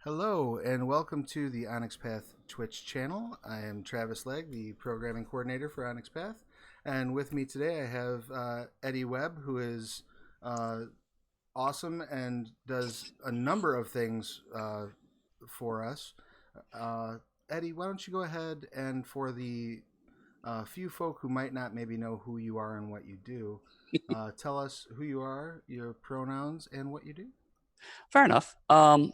Hello and welcome to the Onyx Path Twitch channel. I am Travis Legg, the programming coordinator for Onyx Path, and with me today I have Eddy Webb, who is awesome and does a number of things for us. Eddy, why don't you go ahead and for the few folk who might not maybe know who you are and what you do, tell us who you are, your pronouns, and what you do. Fair enough. Like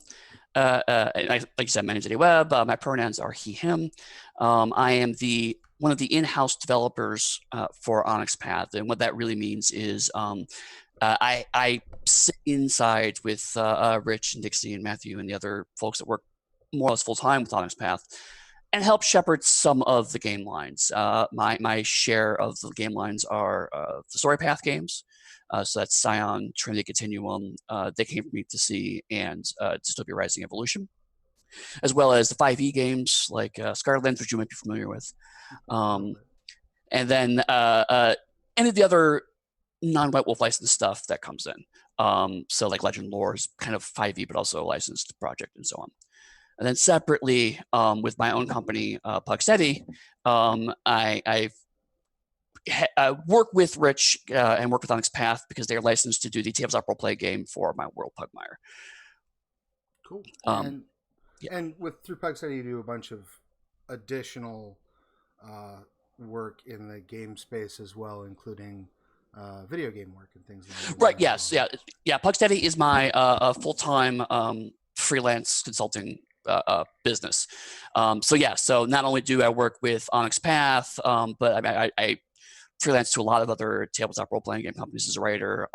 you said, my name's Eddy Webb. My pronouns are he, him. I am one of the in-house developers for Onyx Path, and what that really means is I sit inside with Rich and Dixie and Matthew and the other folks that work more or less full time with Onyx Path, and help shepherd some of the game lines. My share of the game lines are the story path games. So that's Scion, Trinity Continuum, They Came For Me to See, and Dystopia Rising Evolution, as well as the 5e games like Scarlet Lens, which you might be familiar with. And then any of the other non-White Wolf licensed stuff that comes in. So like Legend Lore is kind of 5e, but also a licensed project and so on. And then separately, with my own company, Pugmire, I've work with Rich and work with Onyx Path because they're licensed to do the tabletop roleplay game for my world, Pugmire. Cool. Yeah. And through Pugmire, you do a bunch of additional work in the game space as well, including video game work and things like that. Right. Yes. Well. Yeah. Pugmire is my full-time freelance consulting business. So not only do I work with Onyx Path, but I freelance to a lot of other tabletop role-playing game companies as a writer.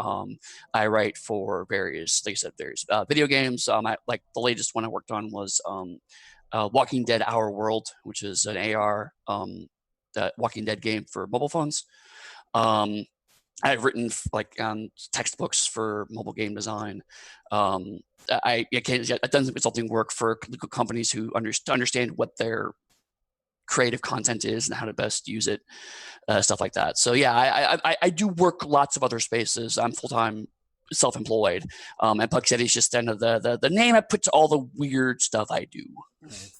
I write for various, like I said, various video games. Like the latest one I worked on was Walking Dead: Our World, which is an AR Walking Dead game for mobile phones. I've written textbooks for mobile game design. I've done some consulting work for companies who understand what their creative content is and how to best use it, stuff like that. So yeah, I do work lots of other spaces. I'm full-time self-employed, and Pugmire is just kind of the name I put to all the weird stuff I do.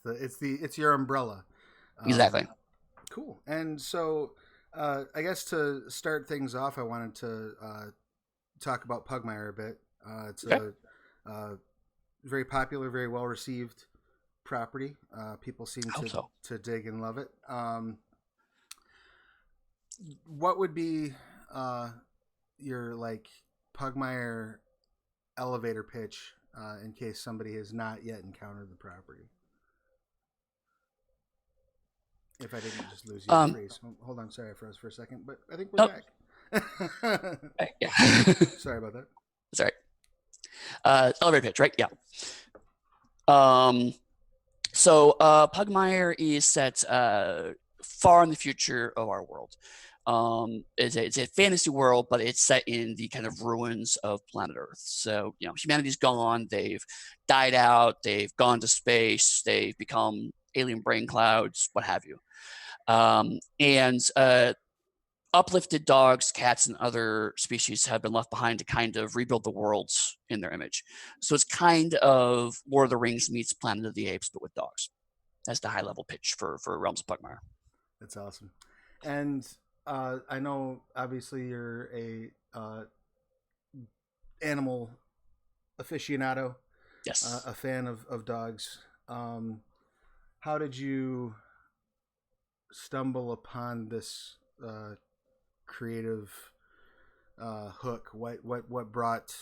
It's your umbrella. Exactly. Cool. And so I guess to start things off, I wanted to talk about Pugmire a bit. It's okay. a very popular, very well received property. People seem to dig and love it. What would be your Pugmire elevator pitch in case somebody has not yet encountered the property? If I didn't just lose you, freeze. Hold on, sorry, I froze for a second, but I think we're back. Yeah. Sorry about that. That's all right. Elevator pitch, right? Yeah. So Pugmire is set far in the future of our world. It's a fantasy world, but it's set in the kind of ruins of planet Earth. So, humanity's gone. They've died out. They've gone to space. They've become alien brain clouds, what have you. And uplifted dogs, cats, and other species have been left behind to kind of rebuild the worlds in their image. So it's kind of Lord of the Rings meets Planet of the Apes, but with dogs. That's the high-level pitch for Realms of Pugmire. That's awesome. And I know, obviously, you're a animal aficionado. Yes. A fan of dogs. How did you stumble upon this creative hook? What brought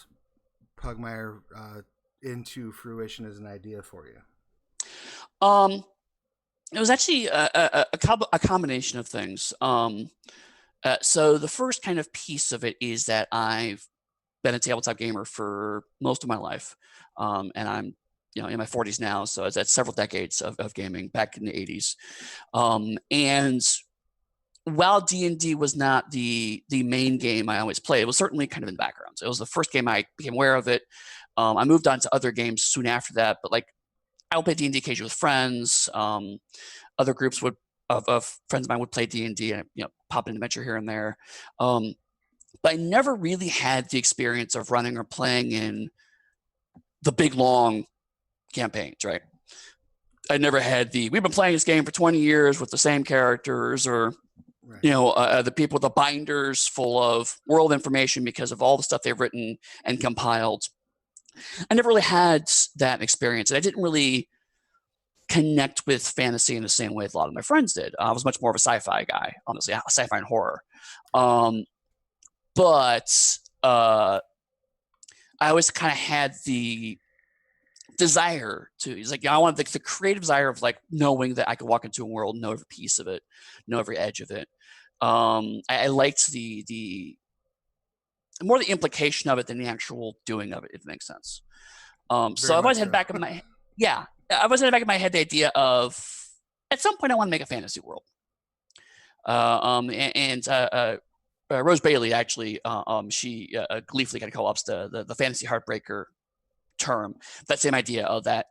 Pugmire into fruition as an idea for you? It was actually a combination of things. So the first kind of piece of it is that I've been a tabletop gamer for most of my life, and I'm in my 40s now, so that's several decades of gaming back in the 80s. And while D&D was not the main game I always played, it was certainly kind of in the background. So it was the first game I became aware of it. I moved on to other games soon after that, but I would play D&D occasionally with friends. Other groups of friends of mine would play D&D and pop an adventure here and there. But I never really had the experience of running or playing in the big long campaigns, right? I never had we've been playing this game for 20 years with the same characters, or Right. the people with the binders full of world information because of all the stuff they've written and compiled. I never really had that experience. And I didn't really connect with fantasy in the same way as a lot of my friends did. I was much more of a sci-fi guy, honestly, sci-fi and horror. But I always kind of had the desire to, it's like, I wanted the creative desire of like knowing that I could walk into a world, know every piece of it, know every edge of it. I liked the more the implication of it than the actual doing of it, if it makes sense. So I've always had back in my I've always had back in my head the idea of at some point I want to make a fantasy world. Rose Bailey actually she gleefully kind of co-ops the fantasy heartbreaker term. That same idea of that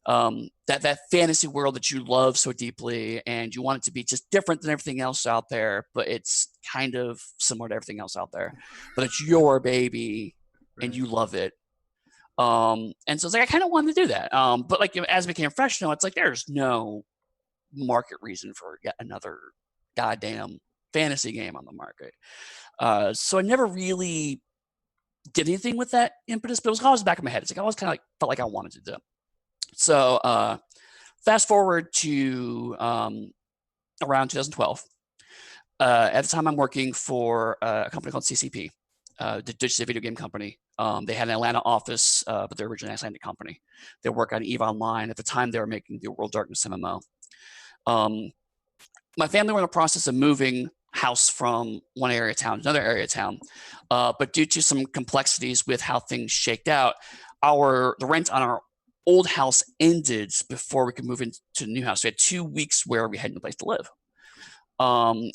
that fantasy world that you love so deeply and you want it to be just different than everything else out there, but it's kind of similar to everything else out there, but it's your baby and you love it. And so it's like I kind of wanted to do that. But like as it became professional, it's like there's no market reason for yet another goddamn fantasy game on the market. So I never really did anything with that impetus, but it was always back in my head. It's like I always kind of like felt like I wanted to do. So fast forward to around 2012. At the time, I'm working for a company called CCP, the digital video game company. They had an Atlanta office, but they're originally an Icelandic company. They work on EVE Online. At the time, they were making the World Darkness MMO. My family were in the process of moving house from one area of town to another area of town, but due to some complexities with how things shaked out, the rent on our old house ended before we could move into the new house. We had 2 weeks where we had no place to live. So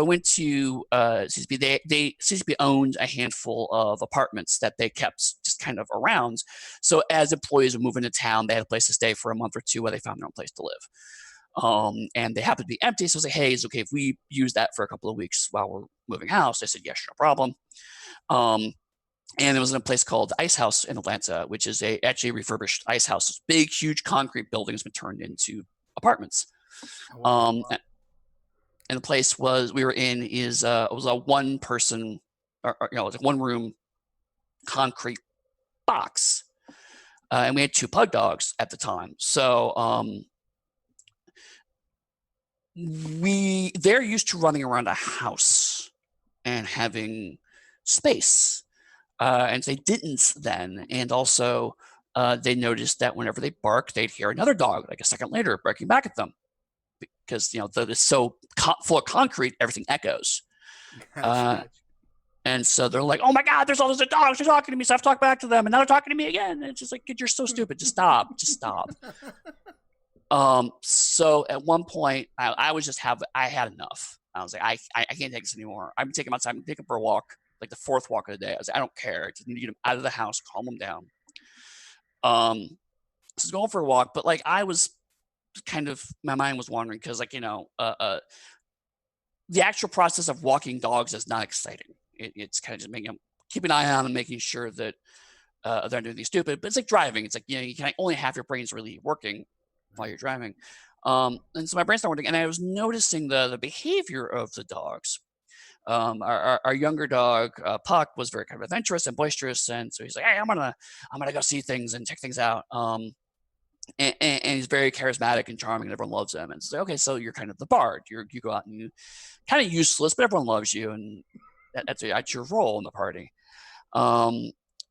I went to CCP. CCP owned a handful of apartments that they kept just kind of around. So as employees would move into town, they had a place to stay for a month or two while they found their own place to live. And they happened to be empty. So I was like, hey, it's okay if we use that for a couple of weeks while we're moving house. They said, yes, no problem. And it was in a place called Ice House in Atlanta, which is actually a refurbished ice house. This big, huge concrete building has been turned into apartments. Oh, wow. And the place we were in it was a one person, it was a 1 room concrete box. And we had 2 pug dogs at the time. So they're used to running around a house and having space. And they didn't then. And also they noticed that whenever they bark, they'd hear another dog like a second later barking back at them. Because it's so full of concrete, everything echoes. And so they're like, "Oh my God, there's all those dogs! They're talking to me." So I have to talk back to them, and now they're talking to me again. And it's just like, "You're so stupid! Just stop! Just stop!" So at one point, I had enough. I was like, I can't take this anymore. I'm taking my time. I'm taking for a walk, like the 4th walk of the day. I was like, I don't care. I just need to get them out of the house, calm them down. So I was going for a walk, but like I was kind of, my mind was wandering because like, the actual process of walking dogs is not exciting. It's kind of just making them keep an eye on them, making sure that they're not doing anything stupid. But it's like driving. It's like, you can only have your brains really working while you're driving. And so my brain started working, and I was noticing the behavior of the dogs. Our younger dog, Puck, was very kind of adventurous and boisterous, and so he's like, "Hey, I'm gonna go see things and check things out." And he's very charismatic and charming, and everyone loves him. And so, okay, so you're kind of the bard. You go out and you kind of useless, but everyone loves you, and that's your role in the party.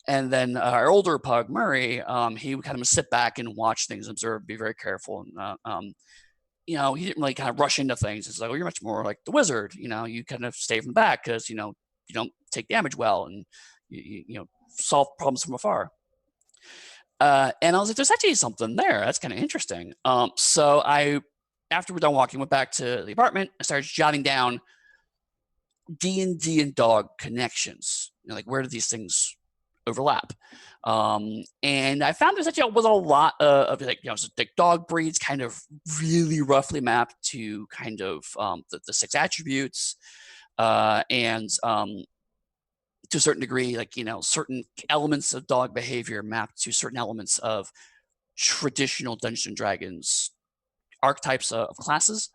And then our older pug, Murray, he would kind of sit back and watch things, observe, be very careful. And, he didn't really kind of rush into things. It's like, well, you're much more like the wizard. You kind of stay from the back because, you don't take damage well, and you solve problems from afar. And I was like, there's actually something there. That's kind of interesting. So after we're done walking, went back to the apartment. I started jotting down D&D and dog connections. Like, where do these things overlap? And I found there's actually was a lot of like, so the dog breeds kind of really roughly mapped to kind of the 6 attributes, and to a certain degree, like, certain elements of dog behavior mapped to certain elements of traditional Dungeons and Dragons archetypes of classes.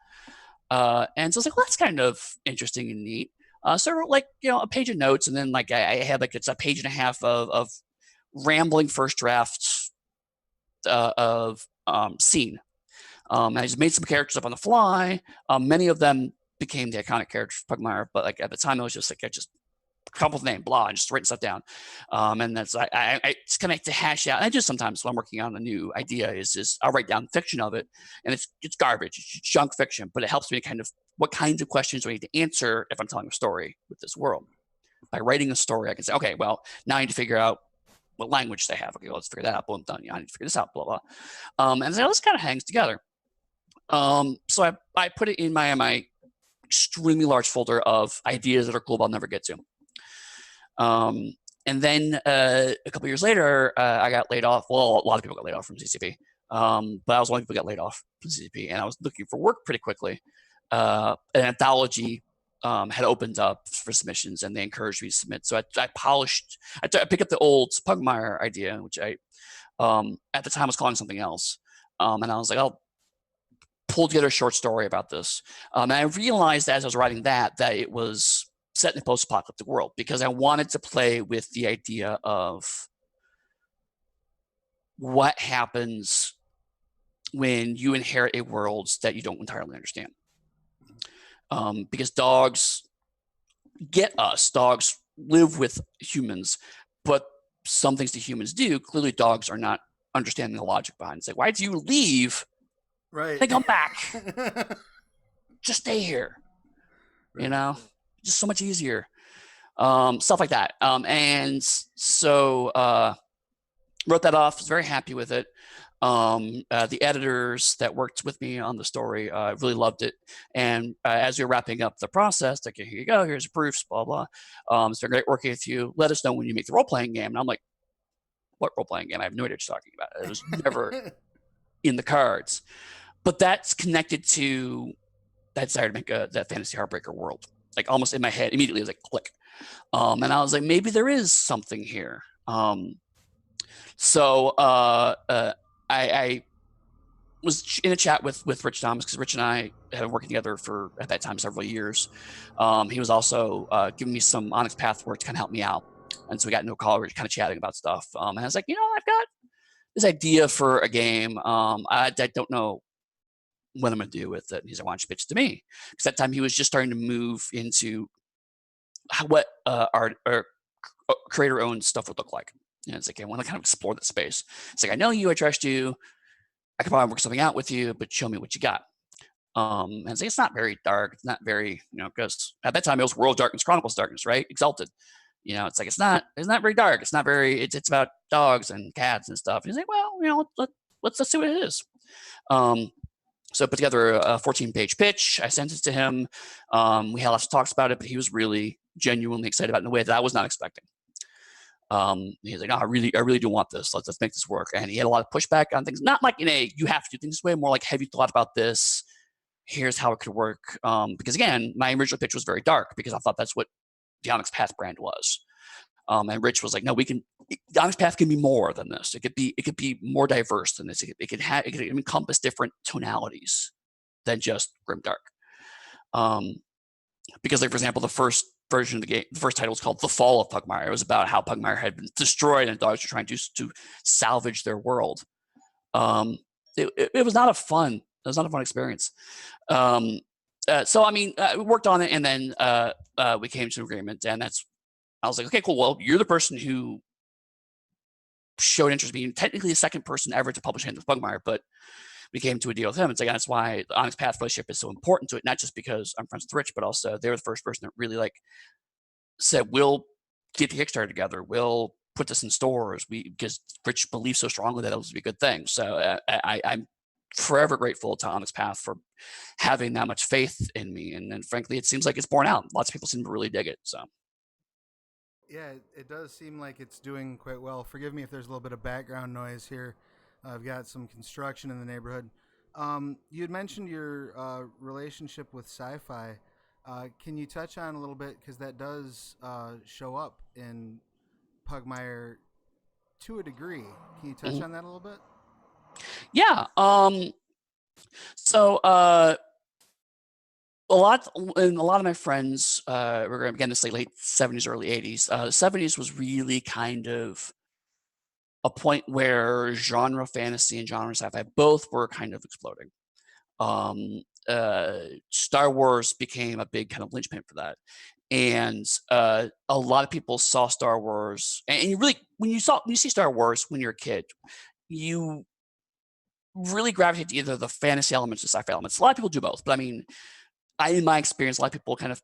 And so I was like, well, that's kind of interesting and neat. So I wrote like, a page of notes, and then like I had like it's a page and a half of rambling first drafts of scene. I just made some characters up on the fly. Many of them became the iconic characters for Pugmire, but like at the time it was just like I just couple of name, blah, and just writing stuff down. And that's I just kind of like to hash out. And I just sometimes when I'm working on a new idea is just I'll write down fiction of it, and it's garbage, it's junk fiction, but it helps me kind of what kinds of questions do I need to answer if I'm telling a story with this world. By writing a story, I can say, okay, well, now I need to figure out what language they have. Okay, well, let's figure that out. Boom, done. I need to figure this out. Blah blah. And so this kind of hangs together. So I put it in my extremely large folder of ideas that are cool, but I'll never get to. And then a couple years later, I got laid off. Well, a lot of people got laid off from CCP, but I was one of the people who got laid off from CCP, and I was looking for work pretty quickly. An anthology had opened up for submissions, and they encouraged me to submit. So I picked up the old Pugmire idea, which I at the time was calling something else, and I was like, I'll pull together a short story about this. And I realized as I was writing that it was set in a post-apocalyptic world because I wanted to play with the idea of what happens when you inherit a world that you don't entirely understand. Because dogs get us. Dogs live with humans, but some things that humans do, clearly dogs are not understanding the logic behind it. It's like, why do you leave? Right. Then come back. Just stay here. Right. Just so much easier. Stuff like that. And so wrote that off, was very happy with it. The editors that worked with me on the story really loved it. And as we were wrapping up the process, like, here you go, here's the proofs, blah, blah. It's been great working with you. Let us know when you make the role-playing game. And I'm like, what role-playing game? I have no idea what you're talking about. It was never in the cards. But that's connected to that desire to make that fantasy heartbreaker world. Like almost in my head, immediately it was like click. And I was like, maybe there is something here. So I was in a chat with Rich Thomas because Rich and I have been working together for at that time several years. He was also giving me some Onyx Path work to kind of help me out, and so we got into a call. We were kind of chatting about stuff, and I was like, I've got this idea for a game. I don't know what I'm going to do with it. And he's like, why don't you pitch it to me? Because that time he was just starting to move into what our creator-owned stuff would look like. And it's like, I want to kind of explore that space. It's like, I know you, I trust you. I could probably work something out with you, but show me what you got. And it's like, it's not very dark. It's not very, because at that time it was World Darkness, Chronicles Darkness, right? Exalted. It's like, it's not very dark. It's not very, it's about dogs and cats and stuff. And he's like, well, let's see what it is. So I put together a 14-page pitch. I sent it to him. We had lots of talks about it, but he was really genuinely excited about it in a way that I was not expecting. He's like, no, I really do want this. Let's make this work. And he had a lot of pushback on things, not like in a you have to do things this way, more like, have you thought about this? Here's how it could work. Because again, my original pitch was very dark because I thought that's what the Onyx Path brand was. And Rich was like, no, the Onyx Path can be more than this. It could be more diverse than this. It could encompass different tonalities than just grimdark. Because, like, for example, the first version of the game, the first title was called The Fall of Pugmire. It was about how Pugmire had been destroyed and dogs were trying to salvage their world. It was not a fun experience. So I mean, we worked on it, and then we came to an agreement, and I was like, okay, cool. Well, you're the person who showed interest, being technically the second person ever to publish anything with Pugmire, but we came to a deal with him. It's like, that's why the Onyx Path relationship is so important to it, not just because I'm friends with Rich, but also they were the first person that really said, we'll get the Kickstarter together. We'll put this in stores because Rich believes so strongly that it was a good thing. So I'm forever grateful to Onyx Path for having that much faith in me. And frankly, it seems like it's borne out. Lots of people seem to really dig it. So. Yeah, it does seem like it's doing quite well. Forgive me if there's a little bit of background noise here. I've got some construction in the neighborhood. You had mentioned your relationship with sci-fi. Can you touch on a little bit, because that does show up in Pugmire to a degree. Can you touch on that a little bit? Yeah. So a lot of my friends were again this late 70s, early 80s. The 70s was really kind of a point where genre fantasy and genre sci-fi both were kind of exploding. Um, Star Wars became a big kind of linchpin for that, and a lot of people saw Star Wars, and you really when you see Star Wars when you're a kid, you really gravitate to either the fantasy elements or sci-fi elements. A lot of people do both, but I mean, in my experience, a lot of people kind of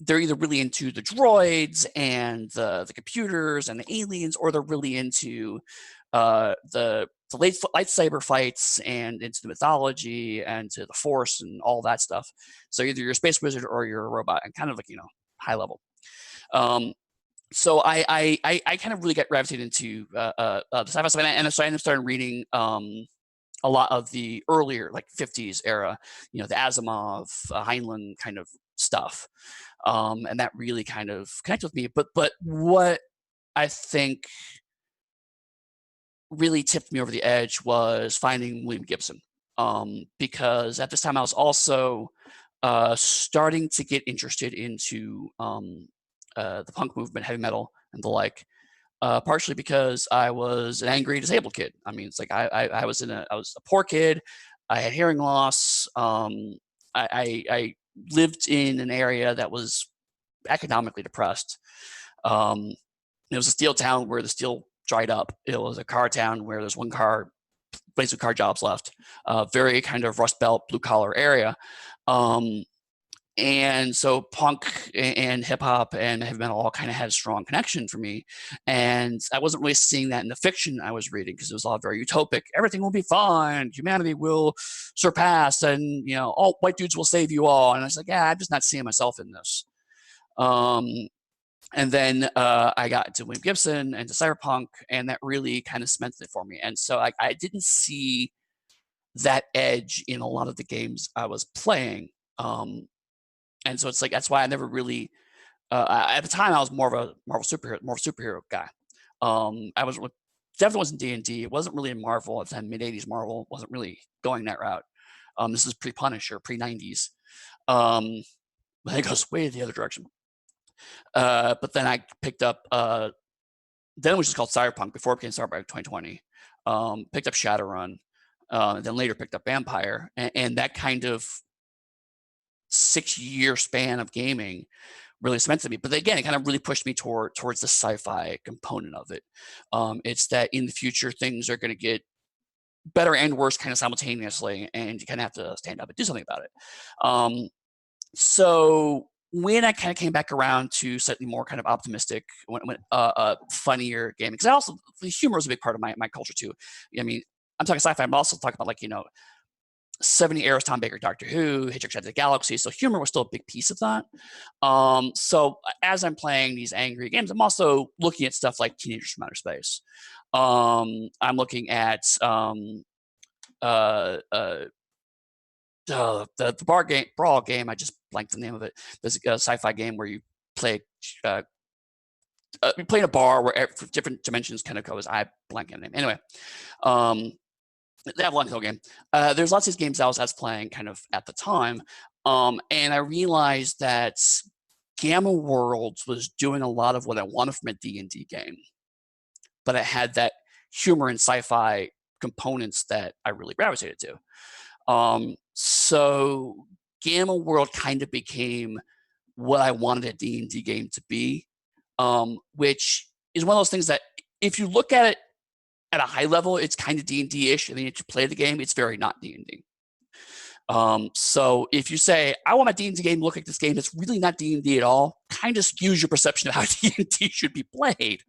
they're either really into the droids and the computers and the aliens, or they're really into the lightsaber fights and into the mythology and to the Force and all that stuff. So either you're a space wizard or you're a robot, and kind of like high level. Um, so I kind of really get gravitated into the sci-fi stuff, and so I ended up starting reading a lot of the earlier like 50s era, the Asimov, Heinlein kind of stuff, and that really kind of connected with me. But what I think really tipped me over the edge was finding William Gibson, because at this time I was also starting to get interested into the punk movement, heavy metal, and the like. Partially because I was an angry disabled kid. I mean, it's like I was I was a poor kid. I had hearing loss. I lived in an area that was economically depressed. Um, it was a steel town where the steel dried up. It was a car town where there's one car, basically car jobs left. Very kind of Rust Belt, blue collar area. Um, and so punk and hip hop and heavy metal all kind of had a strong connection for me. And I wasn't really seeing that in the fiction I was reading, because it was all very utopic. Everything will be fine. Humanity will surpass, and all white dudes will save you all. And I was like, yeah, I'm just not seeing myself in this. Um, and then I got into William Gibson and to cyberpunk, and that really kind of cemented it for me. And so I didn't see that edge in a lot of the games I was playing. And so it's like that's why I never really. At the time, I was more of a superhero guy. I was definitely wasn't D&D. It wasn't really in Marvel at the time. Mid '80s Marvel wasn't really going that route. This is pre Punisher, pre '90s. I think it goes way the other direction. But then I picked up. Then it was just called Cyberpunk before it became Cyberpunk 2020. Picked up Shadowrun. Then later picked up Vampire, and that kind of 6-year span of gaming really cemented me. But again, it kind of really pushed me towards the sci-fi component of it. It's that in the future things are going to get better and worse kind of simultaneously, and you kind of have to stand up and do something about it. So when I kind of came back around to slightly more kind of optimistic, funnier gaming, because also the humor is a big part of my culture too. I mean, I'm talking sci-fi. I'm also talking about like 70 eras Tom Baker Doctor Who, Hitchhiker's Guide to the Galaxy. So humor was still a big piece of that. So as I'm playing these angry games, I'm also looking at stuff like Teenagers from Outer Space. I'm looking at the brawl game. I just blanked the name of it. There's a sci-fi game where you play. You play in a bar where different dimensions kind of go. I blank on the name. Anyway, the Avalon Hill game. There's lots of these games I was playing kind of at the time, and I realized that Gamma Worlds was doing a lot of what I wanted from a D&D game, but it had that humor and sci-fi components that I really gravitated to. So Gamma World kind of became what I wanted a D&D game to be, which is one of those things that if you look at it at a high level, it's kind of D&D-ish, and then you play the game, it's very not D&D. So if you say, I want my D&D game to look like this game that's really not D&D at all, kind of skews your perception of how D&D should be played.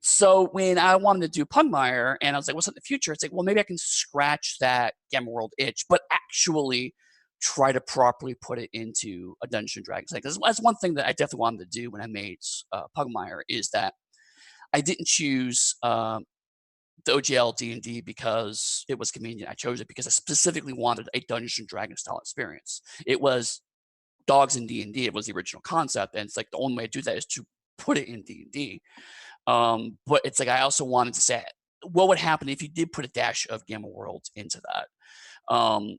So when I wanted to do Pugmire, and I was like, what's in the future? It's like, well, maybe I can scratch that Gamma World itch, but actually try to properly put it into a Dungeons & Dragons thing. That's one thing that I definitely wanted to do when I made Pugmire, is that I didn't choose the OGL D&D because it was convenient. I chose it because I specifically wanted a Dungeons & Dragons style experience. It was dogs in D&D. It was the original concept, and it's like the only way to do that is to put it in D&D. But it's like I also wanted to say what would happen if you did put a dash of Gamma Worlds into that.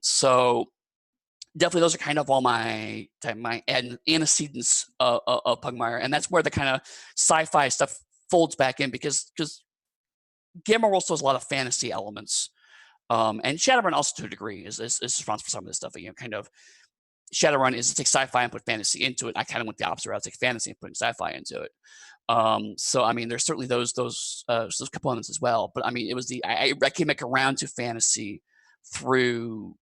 So definitely those are kind of all my antecedents of Pugmire, and that's where the kind of sci-fi stuff folds back in, because Gamma World still has a lot of fantasy elements, and Shadowrun also to a degree is responsible for some of this stuff. Kind of Shadowrun is to take sci-fi and put fantasy into it. I kind of went the opposite route, take fantasy and putting sci-fi into it. So I mean, there's certainly those components as well. But I mean, it was I came back around to fantasy through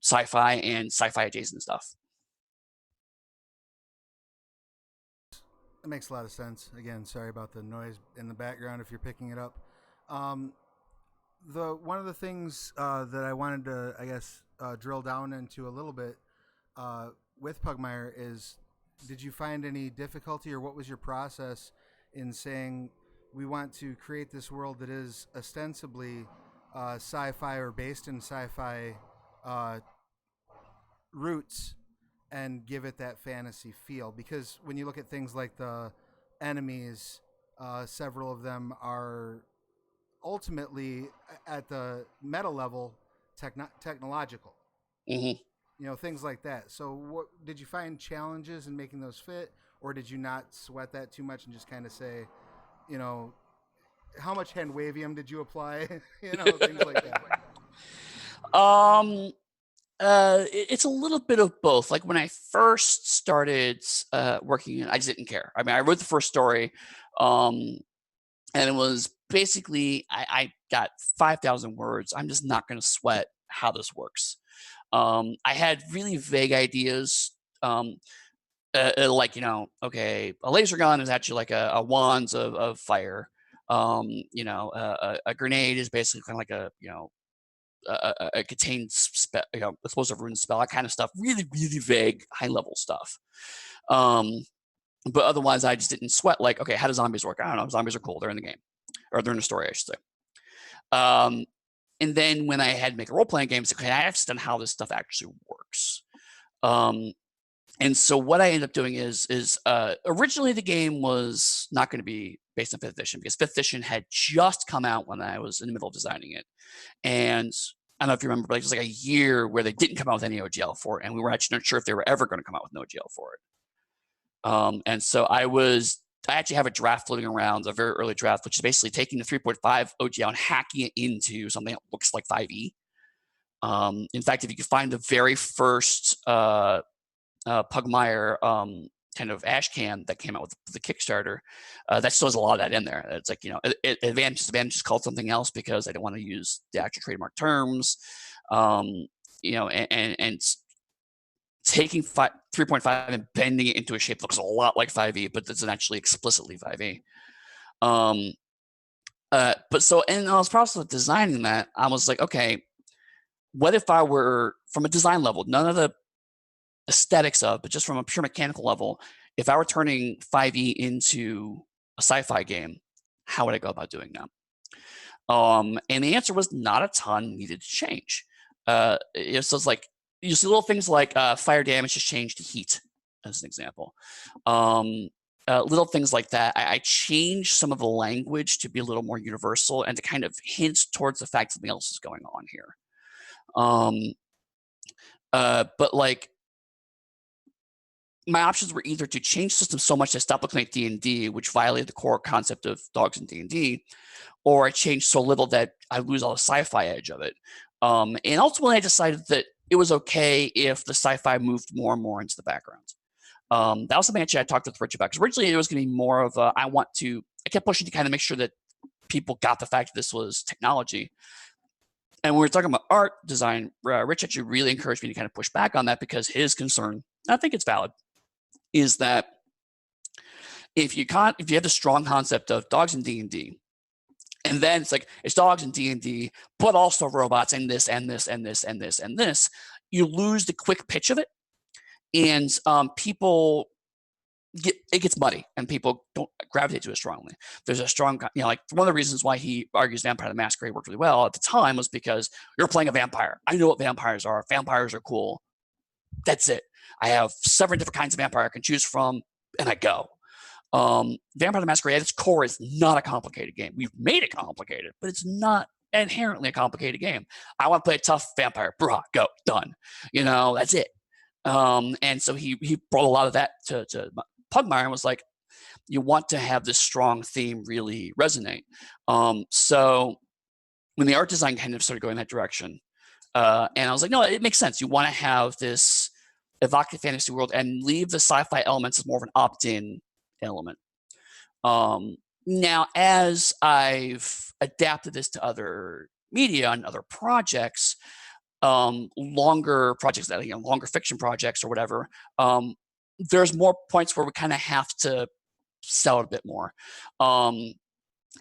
sci-fi and sci-fi adjacent stuff. That makes a lot of sense. Again, sorry about the noise in the background if you're picking it up. One of the things that I wanted to, I guess, drill down into a little bit with Pugmire is, did you find any difficulty, or what was your process in saying we want to create this world that is ostensibly sci-fi or based in sci-fi roots, and give it that fantasy feel? Because when you look at things like the enemies, several of them are ultimately at the meta level technological. Mm-hmm. Things like that. So what did you find challenges in making those fit, or did you not sweat that too much and just kind of say, how much hand wavium did you apply? Things like that. It's a little bit of both. Like when I first started working, I just didn't care. I mean, I wrote the first story, and it was basically I got 5,000 words. I'm just not going to sweat how this works. I had really vague ideas, like okay, a laser gun is actually like a wands of fire. A grenade is basically kind of like a contained explosive rune spell, that kind of stuff. Really, really vague, high level stuff. But otherwise, I just didn't sweat. Like, okay, how do zombies work? I don't know. Zombies are cool. They're in the game, or they're in the story, I should say. And then when I had to make a role playing game, it's okay, I understand how this stuff actually works. And so what I ended up doing is originally the game was not going to be based on 5th edition, because 5th edition had just come out when I was in the middle of designing it. And I don't know if you remember, but it was like a year where they didn't come out with any OGL for it, and we were actually not sure if they were ever going to come out with an OGL for it. And so I actually have a draft floating around, a very early draft, which is basically taking the 3.5 OGL and hacking it into something that looks like 5e. In fact, if you could find the very first Pugmire kind of ash can that came out with the Kickstarter, that still has a lot of that in there. It's like, advantage is called something else because I didn't want to use the actual trademark terms, and taking 3.5 and bending it into a shape that looks a lot like 5e, but doesn't actually explicitly 5e. But so in the process of designing that, I was like, okay, what if I were, from a design level, none of the aesthetics of, but just from a pure mechanical level, if I were turning 5e into a sci-fi game, how would I go about doing that? And the answer was not a ton needed to change. So it's like, you see little things like fire damage has changed to heat, as an example. Little things like that. I changed some of the language to be a little more universal and to kind of hint towards the fact something else is going on here. But like, my options were either to change systems so much I stopped looking like D&D, which violated the core concept of dogs in D&D, or I changed so little that I lose all the sci-fi edge of it. And ultimately, I decided that it was okay if the sci-fi moved more and more into the background. That was something actually I talked with Rich about, because originally it was going to be more of a, I kept pushing to kind of make sure that people got the fact that this was technology. And when we were talking about art design, Rich actually really encouraged me to kind of push back on that, because his concern, I think it's valid, is that if you have the strong concept of dogs in D&D, and then it's like it's dogs in D&D, but also robots and this and this and this and this and this, you lose the quick pitch of it, and it gets muddy, and people don't gravitate to it strongly. There's a strong, like one of the reasons why he argues Vampire the Masquerade worked really well at the time was because you're playing a vampire. I know what vampires are. Vampires are cool. That's it. I have 7 different kinds of vampire I can choose from, and I go. Vampire the Masquerade at its core is not a complicated game. We've made it complicated, but it's not inherently a complicated game. I want to play a tough vampire. Bruh, go, done. That's it. And so he brought a lot of that to Pugmire and was like, you want to have this strong theme really resonate. So when the art design kind of started going that direction, and I was like, no, it makes sense. You want to have this evocative fantasy world and leave the sci-fi elements as more of an opt-in element. Now, as I've adapted this to other media and other projects, longer projects that longer fiction projects or whatever, there's more points where we kind of have to sell it a bit more.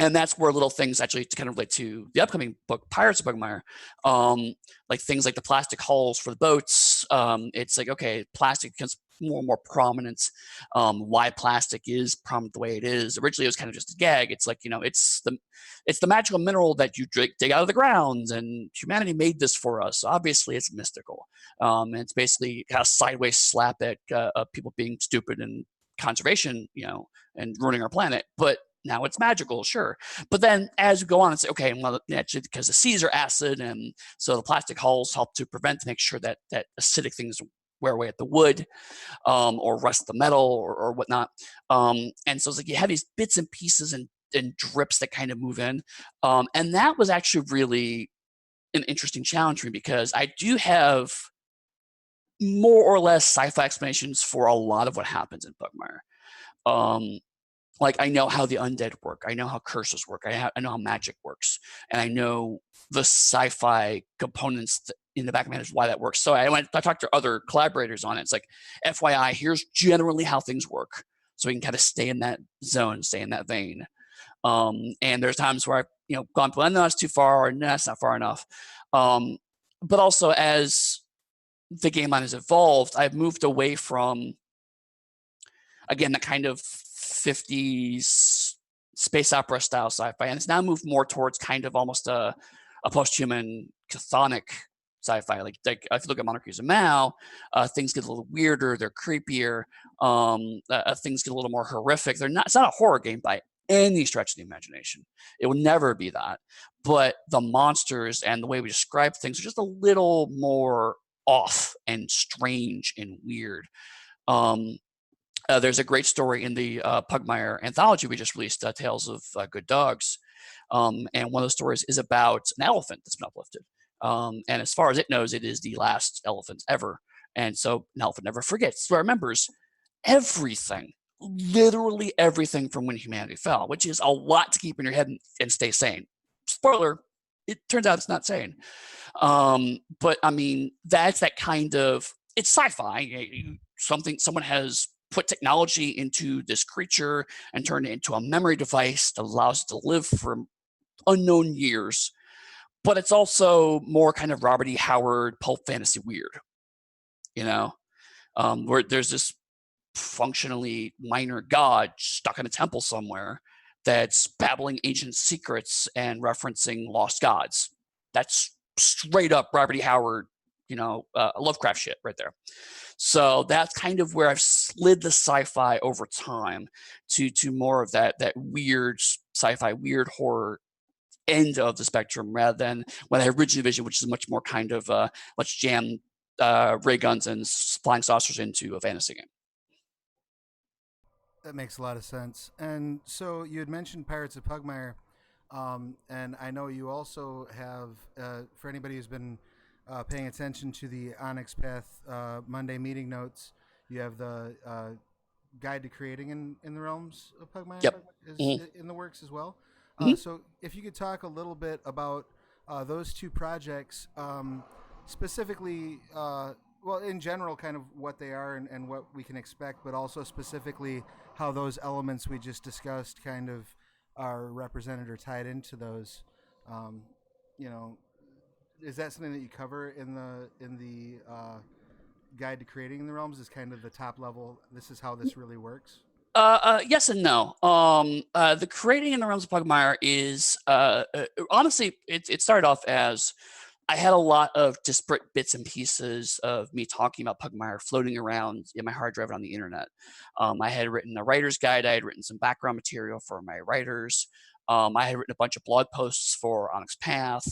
And that's where little things actually to kind of relate to the upcoming book, Pirates of Pugmire, like things like the plastic hulls for the boats. It's like, okay, plastic becomes more and more prominent. Why plastic is prominent the way it is. Originally, it was kind of just a gag. It's like, it's the magical mineral that you dig out of the ground, and humanity made this for us. Obviously, it's mystical. And it's basically kind of sideways slap at people being stupid and conservation, and ruining our planet. But now it's magical, sure. But then as you go on and say, okay, well, actually, because the seas are acid, and so the plastic hulls help to make sure that acidic things wear away at the wood, or rust the metal or whatnot. And so it's like you have these bits and pieces and drips that kind of move in. And that was actually really an interesting challenge for me, because I do have more or less sci-fi explanations for a lot of what happens in Pugmire. Like, I know how the undead work. I know how curses work. I know how magic works. And I know the sci-fi components in the back of my head is why that works. So I talked to other collaborators on it. It's like, FYI, here's generally how things work. So we can kind of stay in that zone, stay in that vein. And there's times where I've gone, well, no, that's too far, or no, that's not far enough. But also, as the game line has evolved, I've moved away from, again, the kind of 50s space opera style sci-fi, and it's now moved more towards kind of almost a post-human chthonic sci-fi. Like if you look at Monarchies of Mao, things get a little weirder, they're creepier, things get a little more horrific. It's not a horror game by any stretch of the imagination. It will never be that. But the monsters and the way we describe things are just a little more off and strange and weird. There's a great story in the Pugmire anthology we just released, Tales of Good Dogs. And one of the stories is about an elephant that's been uplifted. And as far as it knows, it is the last elephant ever. And so an elephant never forgets. So it remembers everything, literally everything from when humanity fell, which is a lot to keep in your head and stay sane. Spoiler, it turns out it's not sane. But I mean, that's that kind of, it's sci-fi. Someone has put technology into this creature and turned it into a memory device that allows it to live for unknown years. But it's also more kind of Robert E. Howard pulp fantasy weird, where there's this functionally minor god stuck in a temple somewhere that's babbling ancient secrets and referencing lost gods. That's straight up Robert E. Howard, Lovecraft shit right there. So that's kind of where I've slid the sci-fi over time to more of that weird sci-fi, weird horror end of the spectrum, rather than what I originally envisioned, which is much more kind of let's jam ray guns and flying saucers into a fantasy game. That makes a lot of sense. And so you had mentioned Pirates of Pugmire, and I know you also have, for anybody who's been paying attention to the Onyx Path Monday meeting notes, you have the guide to creating in the realms of Pugmire. Yep. Is Mm-hmm. in the works as well. Mm-hmm. So if you could talk a little bit about those two projects, specifically, well, in general, kind of what they are and what we can expect, but also specifically how those elements we just discussed kind of are represented or tied into those. Is that something that you cover in the guide to creating the realms? Is kind of the top level? This is how this really works. Yes and no. The creating in the realms of Pugmire is honestly, it started off as I had a lot of disparate bits and pieces of me talking about Pugmire floating around in my hard drive on the internet. I had written a writer's guide. I had written some background material for my writers. I had written a bunch of blog posts for Onyx Path.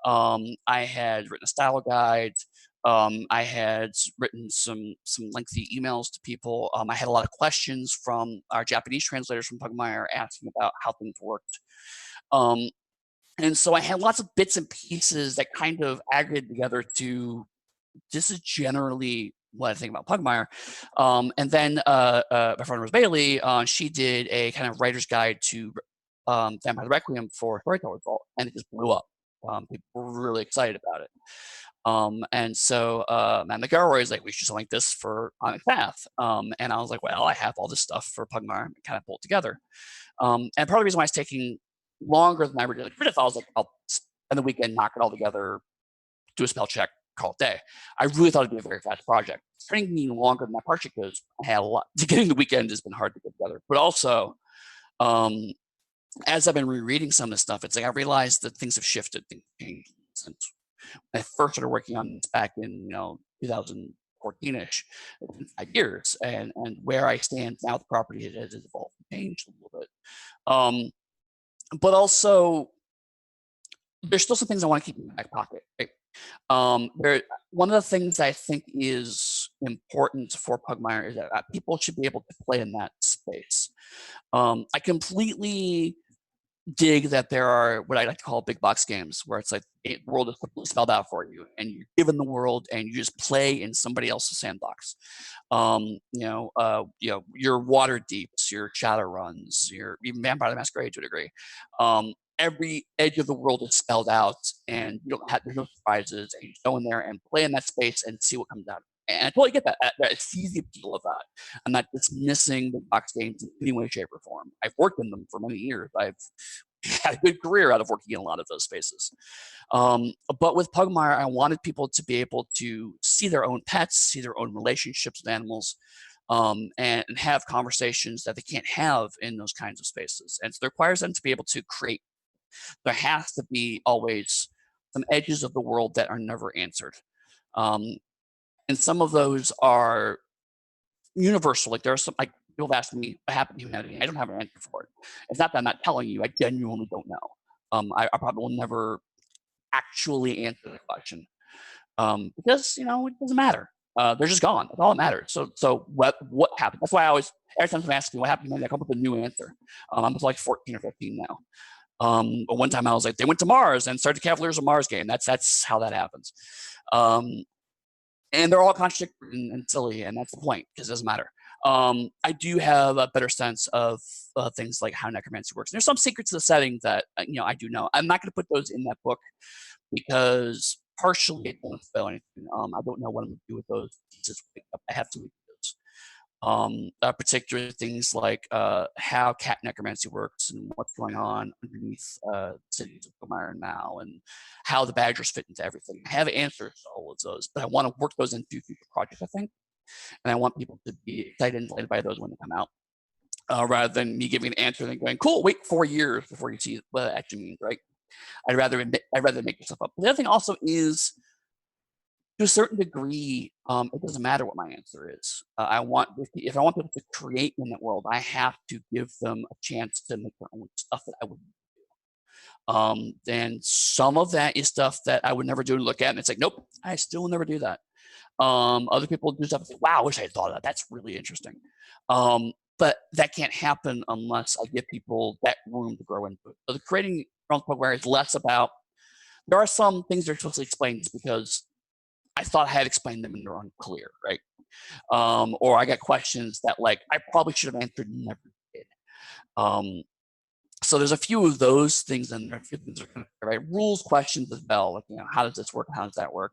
I had written a style guide. I had written some lengthy emails to people. I had a lot of questions from our Japanese translators from Pugmire asking about how things worked. Um, and so I had lots of bits and pieces that kind of aggregated together to this is generally what I think about Pugmire. And then my friend Rose Bailey, she did a kind of writer's guide to Vampire Requiem for Storyteller's Vault, and it just blew up. People were really excited about it. And so Matt McElroy is like, we should do something like this for Onyx Path. And I was like, well, I have all this stuff for Pugmire kind of pulled together. And part of the reason why it's taking longer than I originally thought, I was like, I'll spend the weekend, knock it all together, do a spell check, call it day. I really thought it'd be a very fast project. It's taking me longer than that partially because I had a lot. Getting the weekend has been hard to get together. But also, as I've been rereading some of this stuff, it's like I realized that things have shifted, things changed since I first started working on this back in 2014ish. It's been 5 years, and where I stand now, the property has evolved and changed a little bit. But also, there's still some things I want to keep in my back pocket. Right? One of the things I think is important for Pugmire is that people should be able to play in that space. I completely dig that there are what I like to call big box games, where it's like the world is completely spelled out for you, and you're given the world, and you just play in somebody else's sandbox. Your Water Deeps, your Shadowruns, your even Vampire the Masquerade to a degree. Every edge of the world is spelled out, and there's no surprises, and you just go in there and play in that space and see what comes out. And I totally get that. It's the appeal of that. I'm not dismissing the box games in any way, shape, or form. I've worked in them for many years. I've had a good career out of working in a lot of those spaces. But with Pugmire, I wanted people to be able to see their own pets, see their own relationships with animals, and have conversations that they can't have in those kinds of spaces. And so it requires them to be able to create. There has to be always some edges of the world that are never answered. And some of those are universal. Like there are some, like people have asked me what happened to humanity. I don't have an answer for it. It's not that I'm not telling you. I genuinely don't know. I probably will never actually answer the question because it doesn't matter. They're just gone. That's all that matters. So what happened? That's why I always, every time someone asks me what happened to humanity, I come up with a new answer. I'm like 14 or 15 now. But one time I was like, they went to Mars and started the Cavaliers of Mars game. That's how that happens. And they're all contradictory and silly, and that's the point because it doesn't matter. I do have a better sense of things like how necromancy works. There's some secrets to the setting that I do know. I'm not going to put those in that book because partially it won't spoil anything. I don't know what I'm going to do with those pieces. I have to read those. Particular things like how cat necromancy works and what's going on underneath cities of Pugmire and Mal, and how the badgers fit into everything. I have answers to all of those, but I want to work those into future projects, I think. And I want people to be excited and delighted by those when they come out, rather than me giving an answer and going, cool, wait 4 years before you see what it actually means, right? I'd rather make yourself up. The other thing also is, to a certain degree, it doesn't matter what my answer is. If I want people to create in that world, I have to give them a chance to make their own stuff that I would do. And some of that is stuff that I would never do and look at, and it's like, nope, I still will never do that. Other people do stuff and say, wow, I wish I had thought of that. That's really interesting. But that can't happen unless I give people that room to grow into it. So the creating your own Pugmire is less about, there are some things that are supposed to explain because I thought I had explained them and they're unclear, right? Or I got questions that like I probably should have answered and never did. So there's a few of those things in there. A few things are right. Rules questions as well. Like, how does this work? How does that work?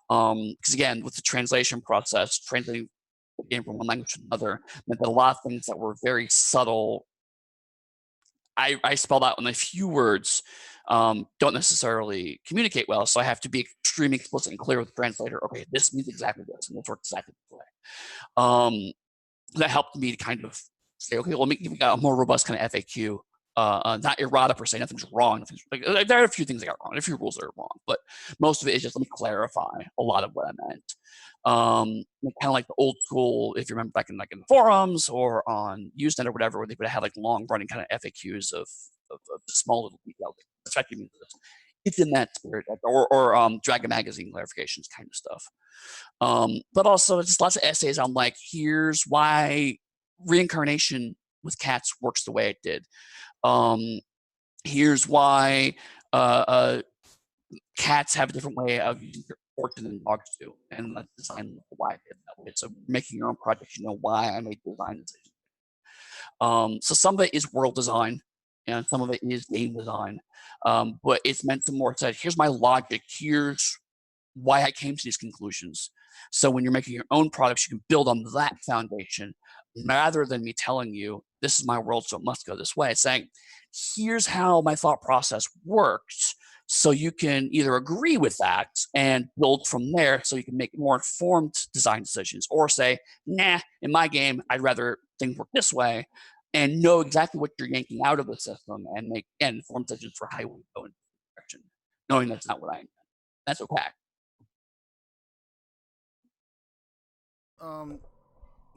Because again, with the translation process, translating the game from one language to another meant that a lot of things that were very subtle, I spelled out in a few words, don't necessarily communicate well. So I have to be extremely explicit and clear with the translator. Okay, this means exactly this, and this works exactly this way. That helped me to kind of say, okay, well, let me give you a more robust kind of FAQ not errata per se. Nothing's wrong. There are a few things that got wrong, a few rules that are wrong, but most of it is just let me clarify a lot of what I meant. Kind of like the old school, if you remember back in the forums or on Usenet or whatever, where they would have like long running kind of FAQs of small little details. It's in that spirit, or Dragon Magazine clarifications kind of stuff. But also just lots of essays on like, here's why reincarnation with cats works the way it did. Here's why cats have a different way of using fortune than dogs do, and let's design why I did that way. So making your own project, you know why I made design decisions. So some of it is world design, and some of it is game design, but it's meant to more say, here's my logic, here's why I came to these conclusions. So when you're making your own products, you can build on that foundation rather than me telling you, this is my world, so it must go this way. It's saying, here's how my thought process works. So you can either agree with that and build from there so you can make more informed design decisions, or say, nah, in my game, I'd rather things work this way, and know exactly what you're yanking out of the system and make informed decisions for how you go in this direction, knowing that's not what I intend. That's okay.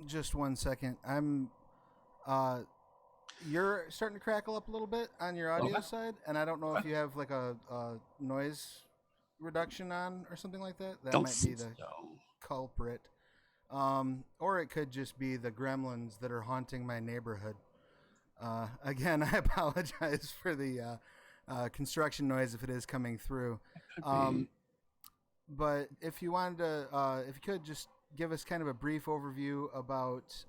Just 1 second. You're starting to crackle up a little bit on your audio side, and I don't know if you have like a noise reduction on or something like that. That might be the culprit. Or it could just be the gremlins that are haunting my neighborhood. Again, I apologize for the construction noise if it is coming through. But if you wanted to, if you could just give us kind of a brief overview about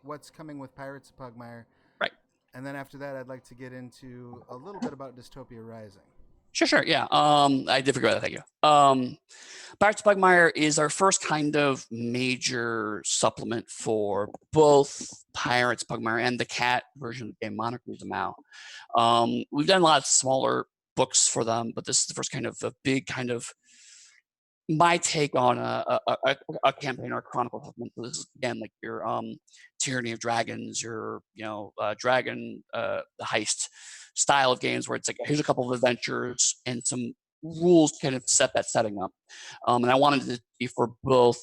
what's coming with Pirates of Pugmire. Right. And then after that, I'd like to get into a little bit about Dystopia Rising. Sure. Yeah. I did forget that. Thank you. Pirates of Pugmire is our first kind of major supplement for both Pirates of Pugmire and the cat version of the game, Monarch of the Mao. We've done a lot of smaller books for them, but this is the first kind of a big kind of my take on a campaign or a chronicle supplement. So this is again like your Tyranny of Dragons, your dragon the heist style of games where it's like, here's a couple of adventures and some rules to kind of set that setting up. And I wanted it to be for both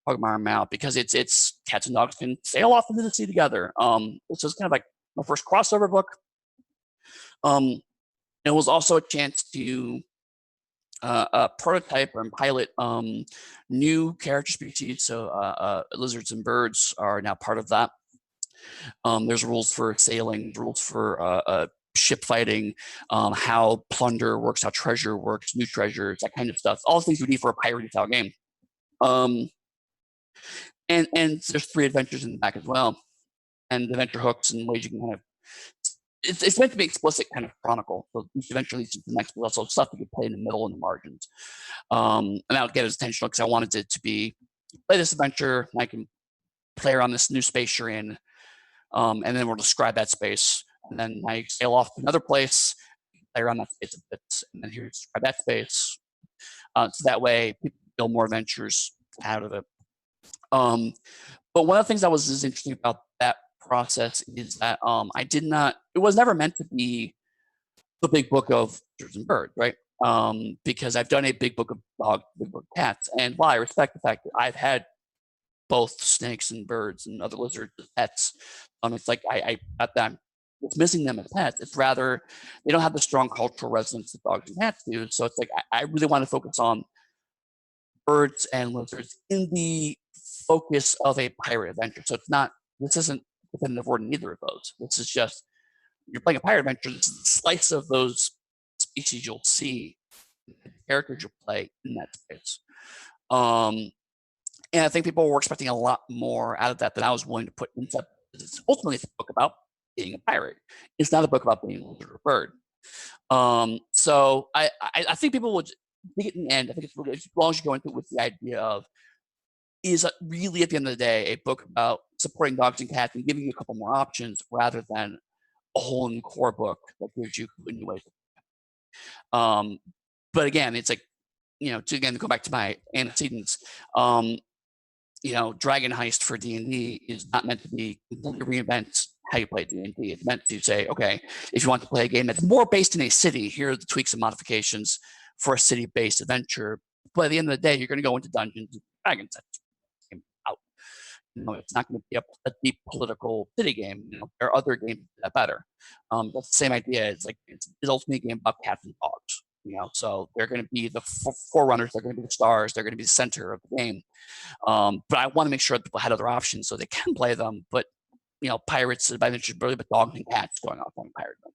Pugmire and Mao because it's cats and dogs can sail off into the sea together. This is kind of like my first crossover book. It was also a chance to prototype and pilot new character species. So lizards and birds are now part of that. There's rules for sailing, rules for ship fighting, how plunder works, how treasure works, new treasures, that kind of stuff. All the things you need for a pirate style game. And there's 3 adventures in the back as well, and adventure hooks and ways you can kind of. It's meant to be explicit kind of chronicle. So each adventure leads to the next, but also stuff you can play in the middle and the margins. And that'll get his attention because I wanted it to be play this adventure, and I can play around this new space you're in, and then we'll describe that space. And then I sail off to another place, play around that space a bit, and then here describe that space. So that way people build more adventures out of it. But one of the things that was interesting about that process is that it was never meant to be the big book of lizards and birds, right? Because I've done a big book of dogs, big book of cats, and while I respect the fact that I've had both snakes and birds and other lizards as pets, it's like it's missing them as pets. It's rather they don't have the strong cultural resonance that dogs and cats do. So it's like I really want to focus on birds and lizards in the focus of a pirate adventure. So this isn't definitive word in either of those. This is just you're playing a pirate adventure. This is a slice of those species you'll see, the characters you'll play in that space. And I think people were expecting a lot more out of that than I was willing to put into it. It's ultimately a book about being a pirate. It's not a book about being a lizard or a bird. So I think people would think in the end. I think it's really, as long as you go into it with the idea of is really at the end of the day a book about supporting dogs and cats and giving you a couple more options rather than a whole new core book that gives you new ways. But again, it's like to go back to my antecedents. Dragon Heist for D&D is not meant to be completely reinvent how you play D&D. It's meant to say, okay, if you want to play a game that's more based in a city, here are the tweaks and modifications for a city-based adventure. But at the end of the day, you're going to go into Dungeons and Dragons. That's out. It's not going to be a deep political city game. There are other games that are better. That's the same idea. It's like it's ultimately a game about cats and dogs. So they're going to be the forerunners. They're going to be the stars. They're going to be the center of the game. But I want to make sure that people had other options so they can play them. But pirates adventures really about dogs and cats going off on pirate adventures.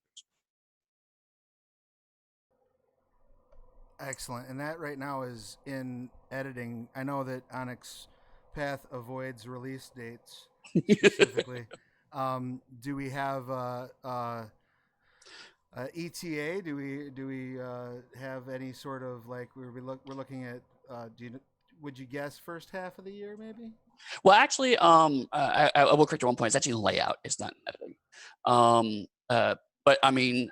Excellent. And that right now is in editing. I know that Onyx Path avoids release dates specifically. Do we have ETA? Do we have any sort of like we're looking at? Would you guess first half of the year maybe? Well, actually, I will correct you one point. It's actually layout. It's not editing. But I mean,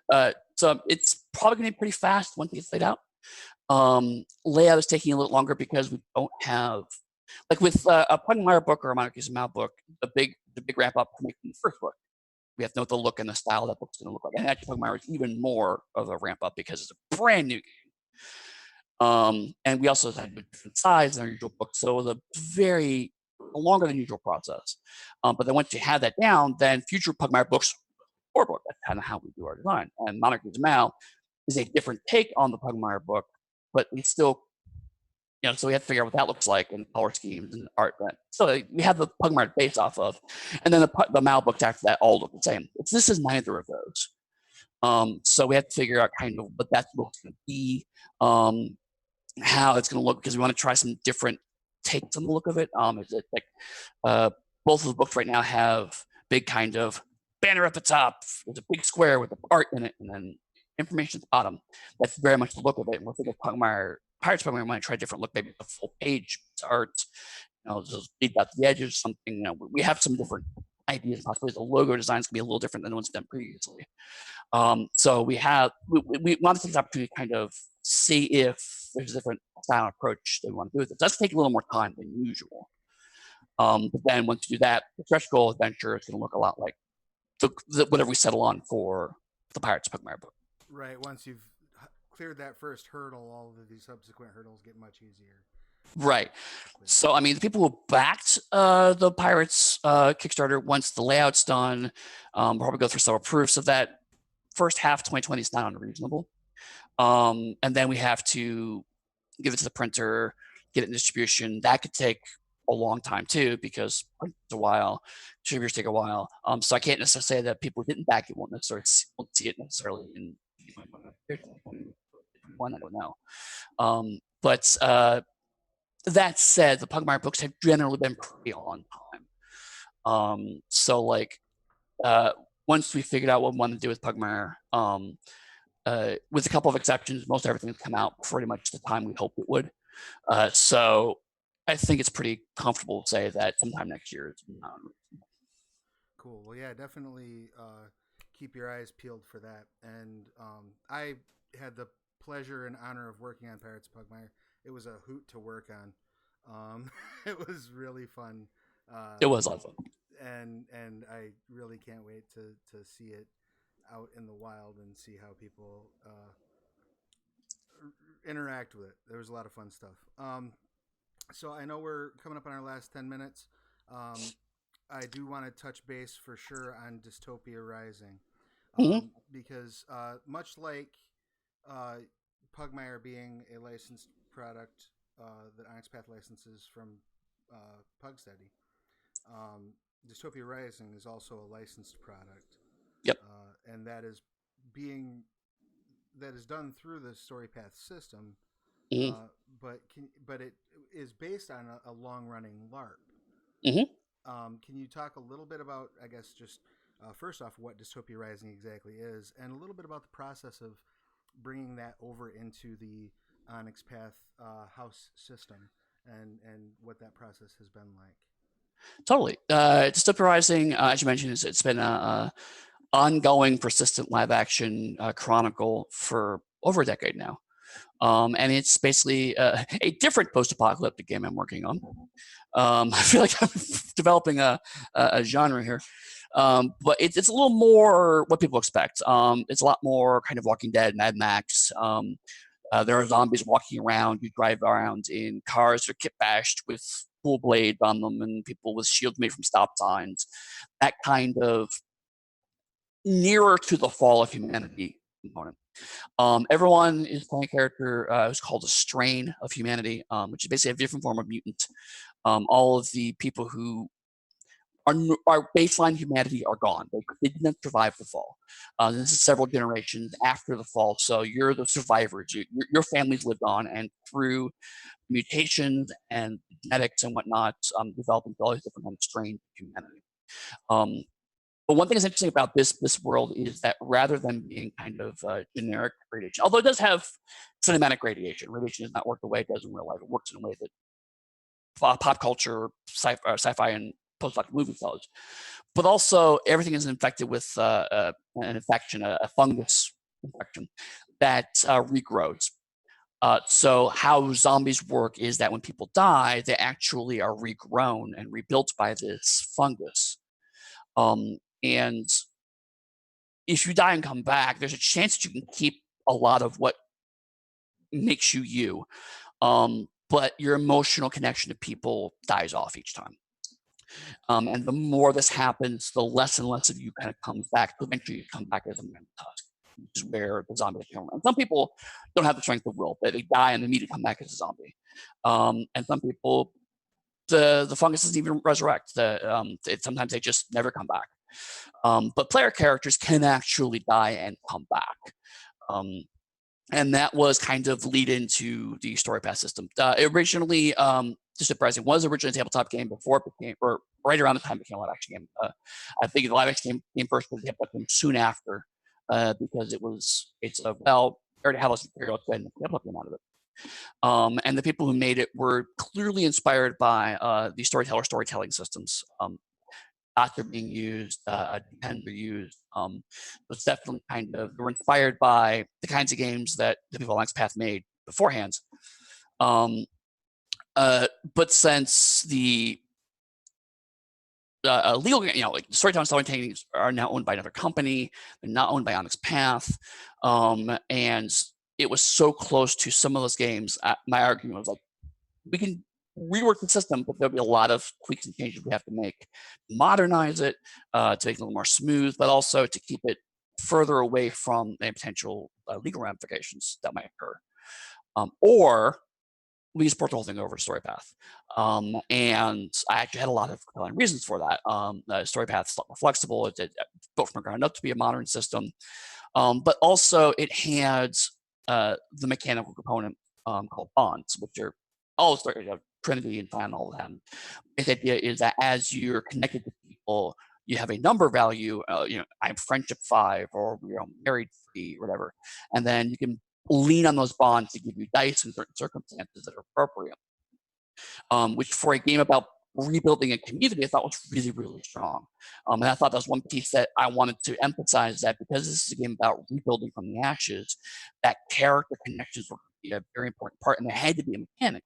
so it's probably going to be pretty fast once it gets laid out. Layout is taking a little longer because we don't have, like with a Pugmire book or a Monarchies of Mal book, the big wrap up to making the first book. We have to know the look and the style that book's going to look like. And actually, Pugmire is even more of a ramp up because it's a brand new game. And we also have a different size than our usual book, so it was a very longer than usual process. But then once you have that down, then future Pugmire books or book. That's kind of how we do our design. And Monarchies of Mal is a different take on the Pugmire book, but we still, so we have to figure out what that looks like and color schemes and art. So we have the Pugmire base off of, and then the Mal books after that all look the same. This is neither of those. So we have to figure out kind of what that looks going to be, how it's going to look, because we want to try some different takes on the look of it. Is it like both of the books right now have big kind of banner at the top. There's a big square with the art in it, and then information at the bottom. That's very much the look of it. And we're thinking Pirates Pugmire might try a different look, maybe a full page art, just lead out the edges, something. We have some different ideas. Possibly the logo designs can be a little different than the ones done previously. So we want to take this opportunity to kind of see if there's a different style approach that we want to do with it. That's take a little more time than usual. But then once you do that, the stretch goal adventure is going to look a lot like whatever we settle on for the Pirates Pugmire book. Right. Once you've cleared that first hurdle, all of these subsequent hurdles get much easier. Right. So, I mean, the people who backed the Pirates Kickstarter, once the layout's done, probably go through several proofs of that. First half 2020 is not unreasonable. And then we have to give it to the printer, get it in distribution. That could take a long time too, because it's a while. Distributors take a while. So I can't necessarily say that people who didn't back it won't see it necessarily in one. I don't know. But that said, the Pugmire books have generally been pretty on time. So like once we figured out what we want to do with Pugmire, with a couple of exceptions, most everything has come out pretty much the time we hoped it would. So I think it's pretty comfortable to say that sometime next year is not unreasonable. Cool. Well, yeah, definitely keep your eyes peeled for that. And I had the pleasure and honor of working on Pirates of Pugmire. It was a hoot to work on. It was really fun. It was a lot of fun. And I really can't wait to see it out in the wild and see how people interact with it. There was a lot of fun stuff. So I know we're coming up on our last 10 minutes. I do want to touch base for sure on Dystopia Rising. Because much like Pugmire being a licensed product that Onyx Path licenses from Pugsteady, Dystopia Rising is also a licensed product. Yep. And that is done through the StoryPath system. But it is based on a long running LARP. Can you talk a little bit about, I guess, just first off, what Dystopia Rising exactly is, and a little bit about the process of bringing that over into the Onyx Path house system, and what that process has been like? Totally. Dystopia Rising, as you mentioned, it's been a ongoing, persistent live action chronicle for over a decade now. And it's basically a different post-apocalyptic game I'm working on. I feel like I'm developing a genre here. But it's a little more what people expect. It's a lot more kind of Walking Dead, Mad Max. There are zombies walking around. You drive around in cars that are kit bashed with full blades on them, and people with shields made from stop signs. That kind of nearer to the fall of humanity component. Everyone is playing a character who's called a strain of humanity, which is basically a different form of mutant. All of the people who our baseline humanity are gone. They didn't survive the fall. This is several generations after the fall, so you're the survivors. Your family's lived on, and through mutations and genetics and whatnot, developed into all these different kinds of strains of humanity. But one thing that's interesting about this world is that rather than being kind of generic radiation, although it does have cinematic radiation, radiation does not work the way it does in real life. It works in a way that pop culture, sci-fi, and post-apocalyptic movies does. But also, everything is infected with an infection, a fungus infection that regrows. So how zombies work is that when people die, they actually are regrown and rebuilt by this fungus. And if you die and come back, there's a chance that you can keep a lot of what makes you you. But your emotional connection to people dies off each time. And the more this happens, the less and less of you kind of comes back. Eventually, you come back as a man tusk, which is where the zombies come around. Some people don't have the strength of will; they die and immediately come back as a zombie. And some people, the fungus doesn't even resurrect. Sometimes they just never come back. But player characters can actually die and come back. And that was kind of lead into the story path system. Originally, just surprising, was originally a tabletop game before it became, or right around the time it became a live action game. I think the live action game first, but the tabletop game soon after, because it's a well, already have this material, let's go ahead and make a tabletop game out of it. And the people who made it were clearly inspired by the storytelling systems. Dots are being used, pens are used. It's definitely kind of, they were inspired by the kinds of games that the people on Onyx Path made beforehand. But since the legal, like storytelling techniques are now owned by another company, they're not owned by Onyx Path, and it was so close to some of those games. My argument was like, we can rework the system, but there'll be a lot of tweaks and changes we have to make, modernize it to make it a little more smooth, but also to keep it further away from any potential legal ramifications that might occur. Or we just port the whole thing over to StoryPath. And I actually had a lot of compelling reasons for that. StoryPath is a lot more flexible. It built from the ground up to be a modern system. But also it had the mechanical component called bonds, which are all Trinity and Plan, all of them. The idea is that as you're connected to people, you have a number value, I'm friendship 5 or married 3, whatever. And then you can lean on those bonds to give you dice in certain circumstances that are appropriate. Which for a game about rebuilding a community, I thought was really, really strong. And I thought that was one piece that I wanted to emphasize, that because this is a game about rebuilding from the ashes, that character connections were a very important part, and there had to be a mechanic.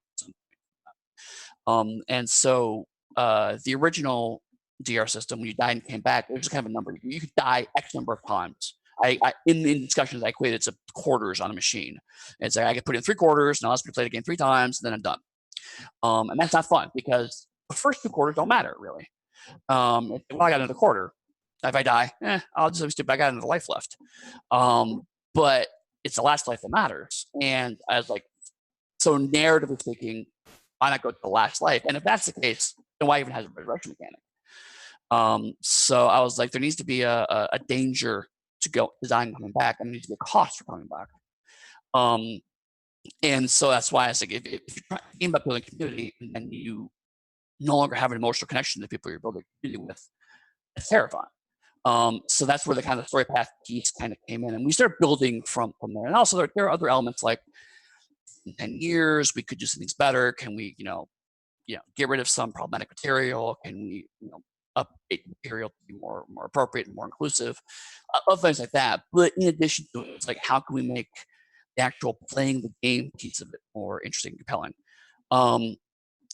And so the original DR system, when you died and came back, it was kind of a number. You could die X number of times. In discussions, I equated it to quarters on a machine. It's like I could put in 3 quarters, and I'll just play the game 3 times, and then I'm done. And that's not fun because the first 2 quarters don't matter really. Well, I got another quarter. If I die, I'll just be stupid. I got another life left. But it's the last life that matters. And I was like, so narratively speaking, why not go to the last life? And if that's the case, then why even has a resurrection mechanic? So I was like, there needs to be a danger to go design coming back, and there needs to be a cost for coming back. And so that's why I was like, if you're thinking about building a community and you no longer have an emotional connection to the people you're building a community with, it's terrifying. So that's where the kind of story path piece kind of came in, and we started building from there. And also there are other elements like, in 10 years, we could do some things better. Can we, get rid of some problematic material? Can we, update material to be more appropriate and more inclusive? Other things like that. But in addition to it, it's like, how can we make the actual playing the game piece of it more interesting and compelling?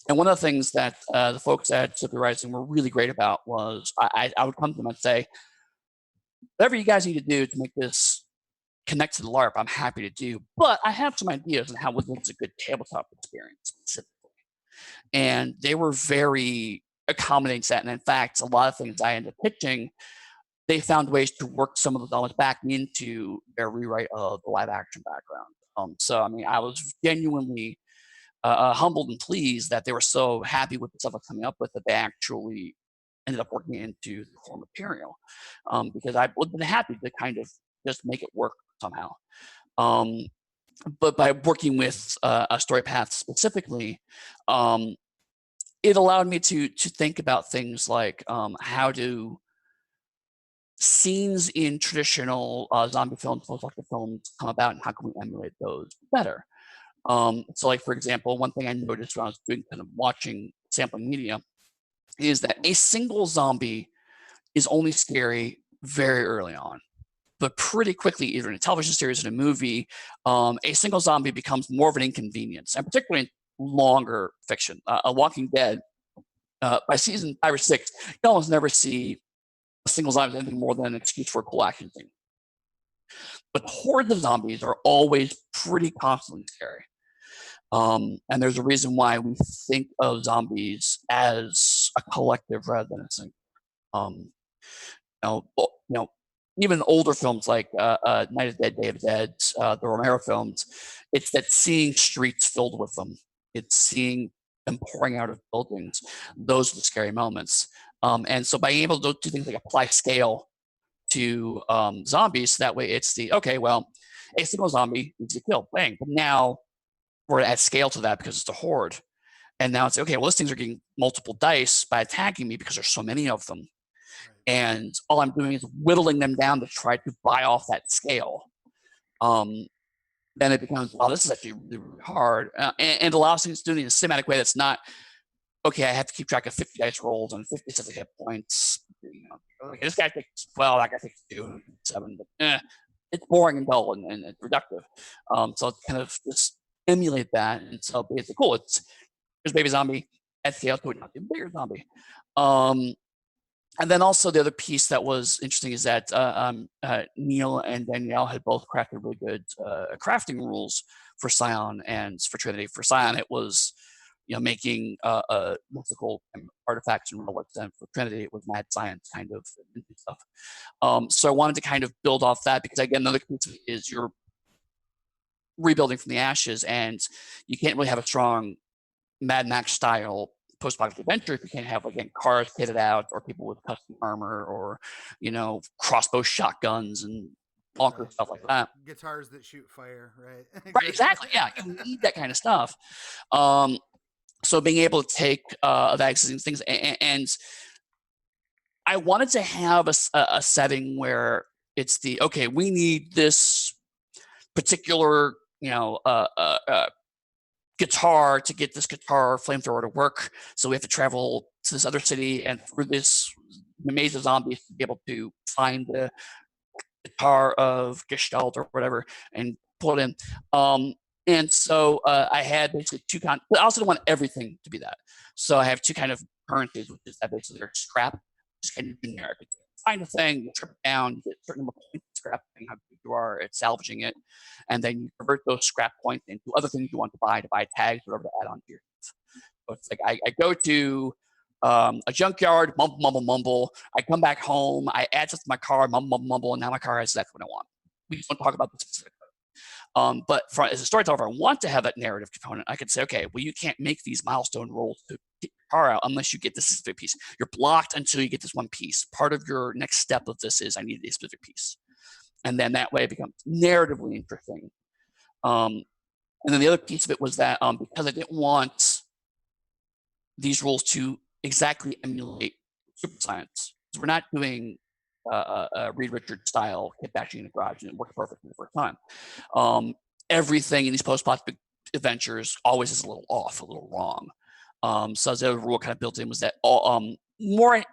And one of the things that the folks at Dystopia Rising were really great about was I would come to them and say, whatever you guys need to do to make this connect to the LARP, I'm happy to do. But I have some ideas on how would make a good tabletop experience specifically. And they were very accommodating to that. And in fact, a lot of things I ended up pitching, they found ways to work some of those elements back into their rewrite of the live action background. So, I mean, I was genuinely humbled and pleased that they were so happy with the stuff I was coming up with that they actually ended up working into the core material, because I would have been happy to kind of just make it work somehow. But by working with a story path specifically, it allowed me to think about things like how do scenes in traditional zombie films, post-apocalyptic films come about, and how can we emulate those better? So, like for example, one thing I noticed when I was doing kind of watching sampling media is that a single zombie is only scary very early on. But pretty quickly, either in a television series or in a movie, a single zombie becomes more of an inconvenience, and particularly in longer fiction. A Walking Dead, by season 5 or 6, you almost never see a single zombie as anything more than an excuse for a cool action scene. But hordes of zombies are always pretty constantly scary. And there's a reason why we think of zombies as a collective rather than a single. You know, even older films like Night of the Dead, Day of the Dead, the Romero films, it's that seeing streets filled with them. It's seeing them pouring out of buildings. Those are the scary moments. And so by being able to do things like apply scale to zombies, that way it's okay, well, a single zombie needs to kill, bang. But now we're at scale to that because it's a horde. And now it's okay, well, these things are getting multiple dice by attacking me because there's so many of them. And all I'm doing is whittling them down to try to buy off that scale. Then it becomes, well, this is actually really, really hard. And allows things to do it in a cinematic way that's not, okay, I have to keep track of 50 dice rolls and 50 sets of hit points. Okay, this guy takes 12, that guy takes 2, 7. But it's boring and dull and reductive. So it's kind of just emulate that. And so it's cool. There's baby zombie at scale to it, not the bigger zombie. And then also the other piece that was interesting is that Neil and Danielle had both crafted really good crafting rules for Scion and for Trinity. For Scion, it was making mythical artifacts and relics, and for Trinity, it was mad science kind of stuff. So I wanted to kind of build off that because again, another piece is you're rebuilding from the ashes, and you can't really have a strong Mad Max style post-apocalyptic adventure if you can't have again cars kitted out or people with custom armor or crossbow shotguns and bonkers stuff like that. Guitars that shoot fire, right? Right, exactly. Yeah, you need that kind of stuff. So being able to take that existing things and I wanted to have a setting where it's okay, we need this particular guitar to get this guitar flamethrower to work. So we have to travel to this other city and through this maze of zombies to be able to find the guitar of Gestalt or whatever and pull it in. And so I had basically two but I also don't want everything to be that. So I have two kind of currencies, which is that basically they're scrap, just kind of generic. Find a thing, you trip it down, you get a certain number of points, scrap thing, how good you are at salvaging it, and then you convert those scrap points into other things you want to buy tags, whatever to add on to your stuff. So it's like I go to a junkyard, mumble. I come back home, I add stuff to my car, mumble, and now my car has exactly what I want. We just don't talk about the specific. But as a storyteller, if I want to have that narrative component, I could say, okay, well, you can't make these milestone rolls to get your car out unless you get this specific piece. You're blocked until you get this one piece. Part of your next step of this is I need a specific piece. And then that way it becomes narratively interesting. And then the other piece of it was that because I didn't want these rules to exactly emulate super science, we're not doing Reed Richards style kit bashing in the garage, and it worked perfectly the first time. Everything in these post-apocalyptic adventures always is a little off, a little wrong. So the other rule kind of built in was that all more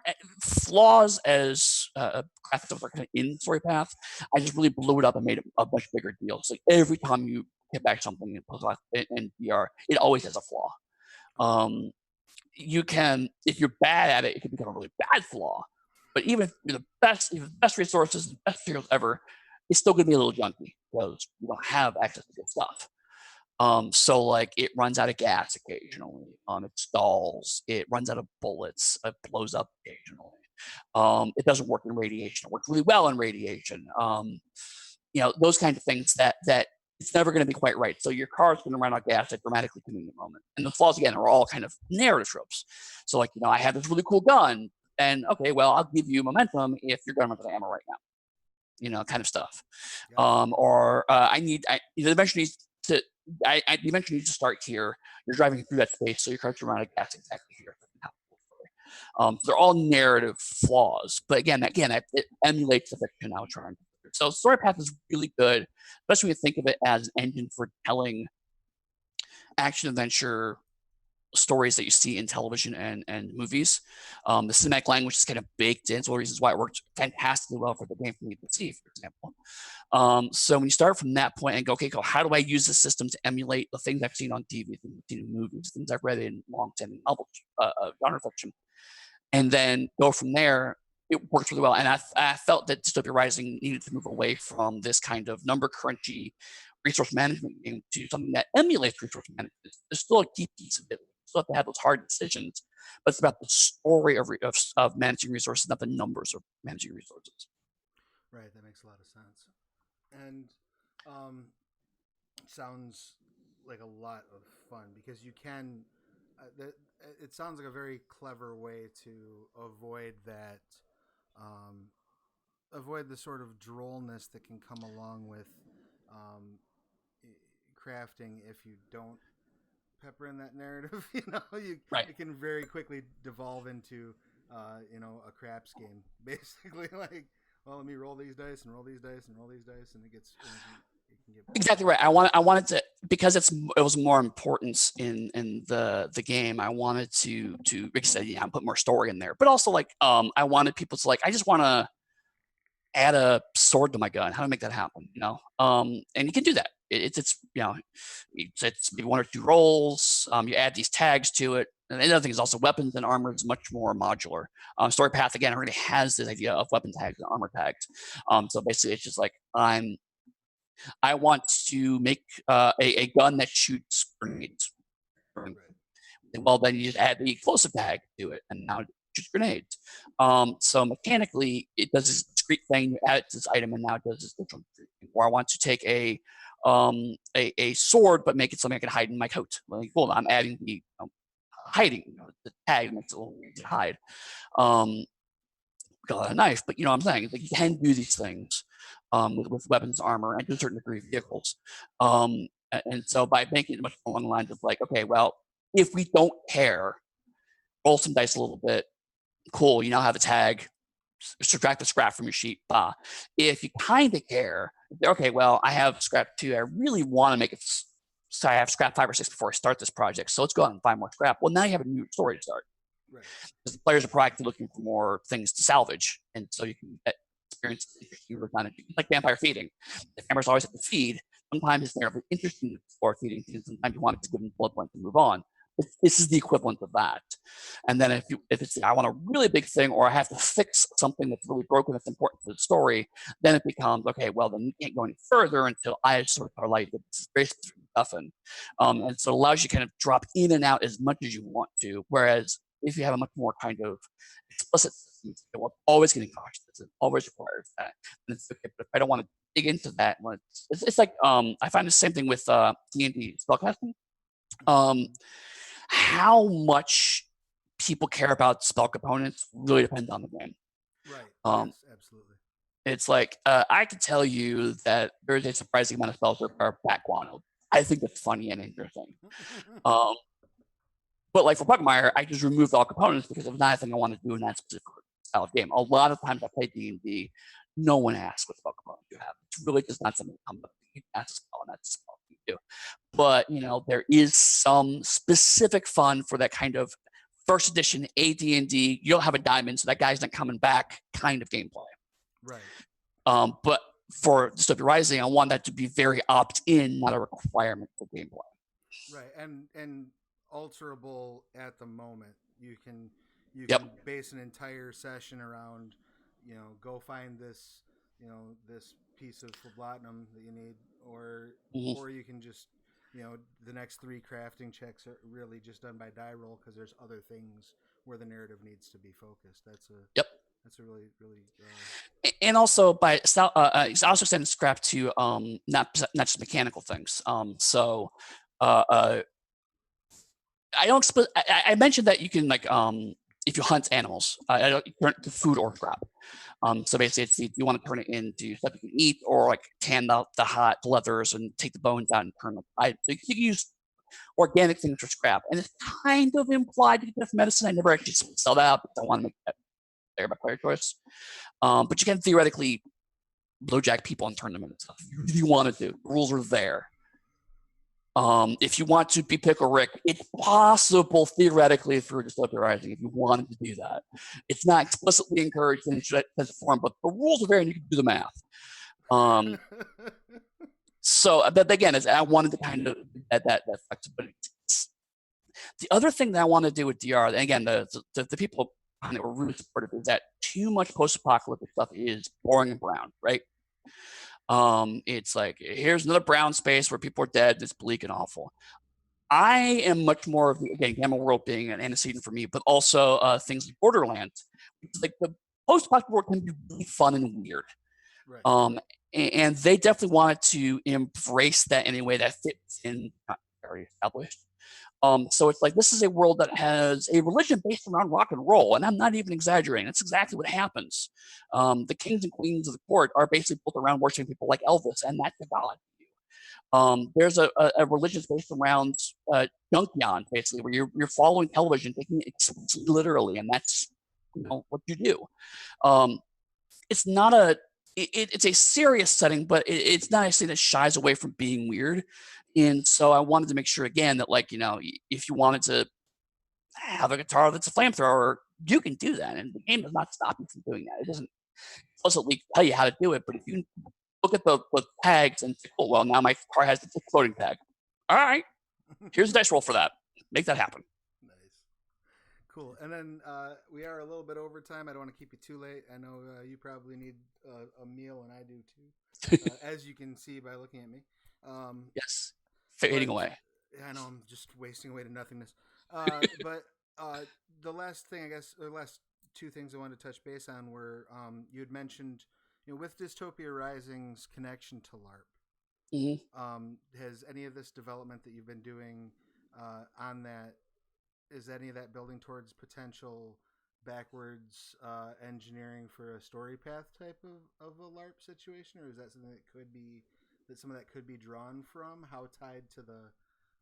flaws as graphics are kind of in story path. I just really blew it up and made it a much bigger deal. So every time you hit back something in VR, it always has a flaw. you can, if you're bad at it, it can become a really bad flaw. But even if you're the best resources, the best materials ever, it's still going to be a little junky because you don't have access to good stuff. So like it runs out of gas occasionally. It stalls. It runs out of bullets. It blows up occasionally. It doesn't work in radiation. It works really well in radiation. Those kinds of things that it's never going to be quite right. So your car is going to run out of gas at a dramatically convenient moment. And the flaws again are all kind of narrative tropes. So like I have this really cool gun, and okay, well I'll give you momentum if your gun runs out of ammo right now. Kind of stuff. Yeah. The adventure needs to. The adventure needs to start here. You're driving through that space, so your car's run out of gas exactly here. They're all narrative flaws, but again, it emulates the fiction I was trying to do. So story path is really good, especially when you think of it as an engine for telling action adventure stories that you see in television and movies. The cinematic language is kind of baked in. It's one of the reasons why it worked fantastically well for the game for me to see, for example. So when you start from that point and go, okay, how do I use this system to emulate the things I've seen on TV, things I've seen in movies, things I've read in long-standing novel genre fiction, and then go from there, it works really well. And I felt that Dystopia Rising needed to move away from this kind of number crunchy resource management game to something that emulates resource management. There's still a key piece of it. You still have to have those hard decisions, but it's about the story of managing resources, not the numbers of managing resources. Right, that makes a lot of sense. And sounds like a lot of fun because you can. It sounds like a very clever way to avoid that, avoid the sort of drollness that can come along with crafting if you don't pepper in that narrative. Right. It can very quickly devolve into a craps game, basically. Like, well, let me roll these dice and roll these dice and roll these dice, and it can get exactly right. I wanted to, because it was more importance in the game. I wanted to like I said, put more story in there, but also like I wanted people to like, I just want to add a sword to my gun. How to make that happen? And you can do that. It's maybe one or two rolls. You add these tags to it. And the other thing is also weapons and armor is much more modular. Story path again already has this idea of weapon tags and armor tags. So basically, it's just like I want to make a gun that shoots grenades. Right. Well, then you just add the explosive tag to it, and now it shoots grenades. So mechanically, it does this discrete thing. You add it to this item, and now it does this different thing. Or I want to take a sword, but make it something I can hide in my coat. Like, well, I'm adding the hiding. The tag makes it a little easier to hide. Got a knife, but what I'm saying, like, you can do these things with weapons, armor, and to a certain degree vehicles. And so by making it much more along the lines of like, okay, well, if we don't care, roll some dice a little bit. Cool, you now have a tag. Subtract the scrap from your sheet. Bah. If you kind of care, okay, well, I have scrap 2. I really want to make it so I have scrap 5 or 6 before I start this project. So let's go out and find more scrap. Well, now you have a new story to start. Right. Because the players are proactively looking for more things to salvage, and so you can experience interesting replenishing. It's like vampire feeding. The vampires always have to feed. Sometimes it's very interesting to explore feeding, because sometimes you want to give them blood points and move on. This is the equivalent of that. And then if it's I want a really big thing, or I have to fix something that's really broken that's important to the story, then it becomes okay. Well, then you can't go any further until I sort of highlight this very specific stuff, and so it allows you to kind of drop in and out as much as you want to. Whereas if you have a much more kind of explicit system, it will always getting cautious. It always requires that. And it's okay, but if I don't want to dig into that, it's like I find the same thing with D&D spellcasting. How much people care about spell components really depends on the game. Right. Yes, absolutely. It's like I can tell you that there's a surprising amount of spells that are back guano. I think it's funny and interesting. But like for Pugmire, I just removed all components because it was not a thing I wanted to do in that specific style of game. A lot of times I play D&D, no one asks what spell components you have. It's really just not something that comes up. You ask a spell, and that's a spell you do. But there is some specific fun for that kind of first edition AD&D. You don't have a diamond, so that guy's not coming back kind of gameplay. Right. But for Dystopia Rising, I want that to be very opt-in, not a requirement for gameplay. Right, and alterable at the moment. you Yep. can base an entire session around, go find this, this piece of phlebotinum that you need, Mhm. or you can just, the next three crafting checks are really just done by die roll because there's other things where the narrative needs to be focused. Yep. That's a really really And also by it's also extending scrap to not just mechanical things. So I don't I mentioned that you can like if you hunt animals, I don't turn it to food or scrap. So basically, you want to turn it into stuff you can eat, or like tan the hot leathers and take the bones out and turn them. So you can use organic things for scrap, and it's kind of implied to get medicine. I never actually sell that out because I want to make that clear by player choice. But you can theoretically blowjack people and turn them into stuff if you want to do. The rules are there. If you want to be Pickle Rick, it's possible theoretically through Dystopia Rising if you wanted to do that. It's not explicitly encouraged in this form, but the rules are there and you can do the math. So, but again, I wanted to kind of that flexibility. The other thing that I want to do with DR, and again, the people that were really supportive is that too much post-apocalyptic stuff is boring and brown, right? It's like here's another brown space where people are dead. It's bleak and awful. I am much more of again Gamma World being an antecedent for me, but also things like Borderlands. Like the post-apocalyptic world can be really fun and weird. right. And they definitely wanted to embrace that in a way that fits in not very established. So it's like this is a world that has a religion based around rock and roll, and I'm not even exaggerating. That's exactly what happens. The kings and queens of the court are basically built around worshiping people like Elvis, and that's a god. There's a religion based around Junkion, basically, where you're following television, taking it literally, and that's what you do. It's not it's a serious setting, but it's not a setting that shies away from being weird. And so I wanted to make sure again that if you wanted to have a guitar that's a flamethrower, you can do that, and the game does not stop you from doing that. It doesn't explicitly tell you how to do it, but if you look at the tags and say, oh well, now my guitar has the floating tag. All right, here's a dice roll for that. Make that happen. Nice. Cool. And then we are a little bit over time. I don't want to keep you too late. I know you probably need a meal, and I do too, as you can see by looking at me. Yes, fading away. I know I'm just wasting away to nothingness. But the last thing, I guess, or last two things I wanted to touch base on were you had mentioned, with Dystopia Rising's connection to LARP. Has any of this development that you've been doing on that, is any of that building towards potential backwards engineering for a story path type of a LARP situation, or is that something that some of that could be drawn from?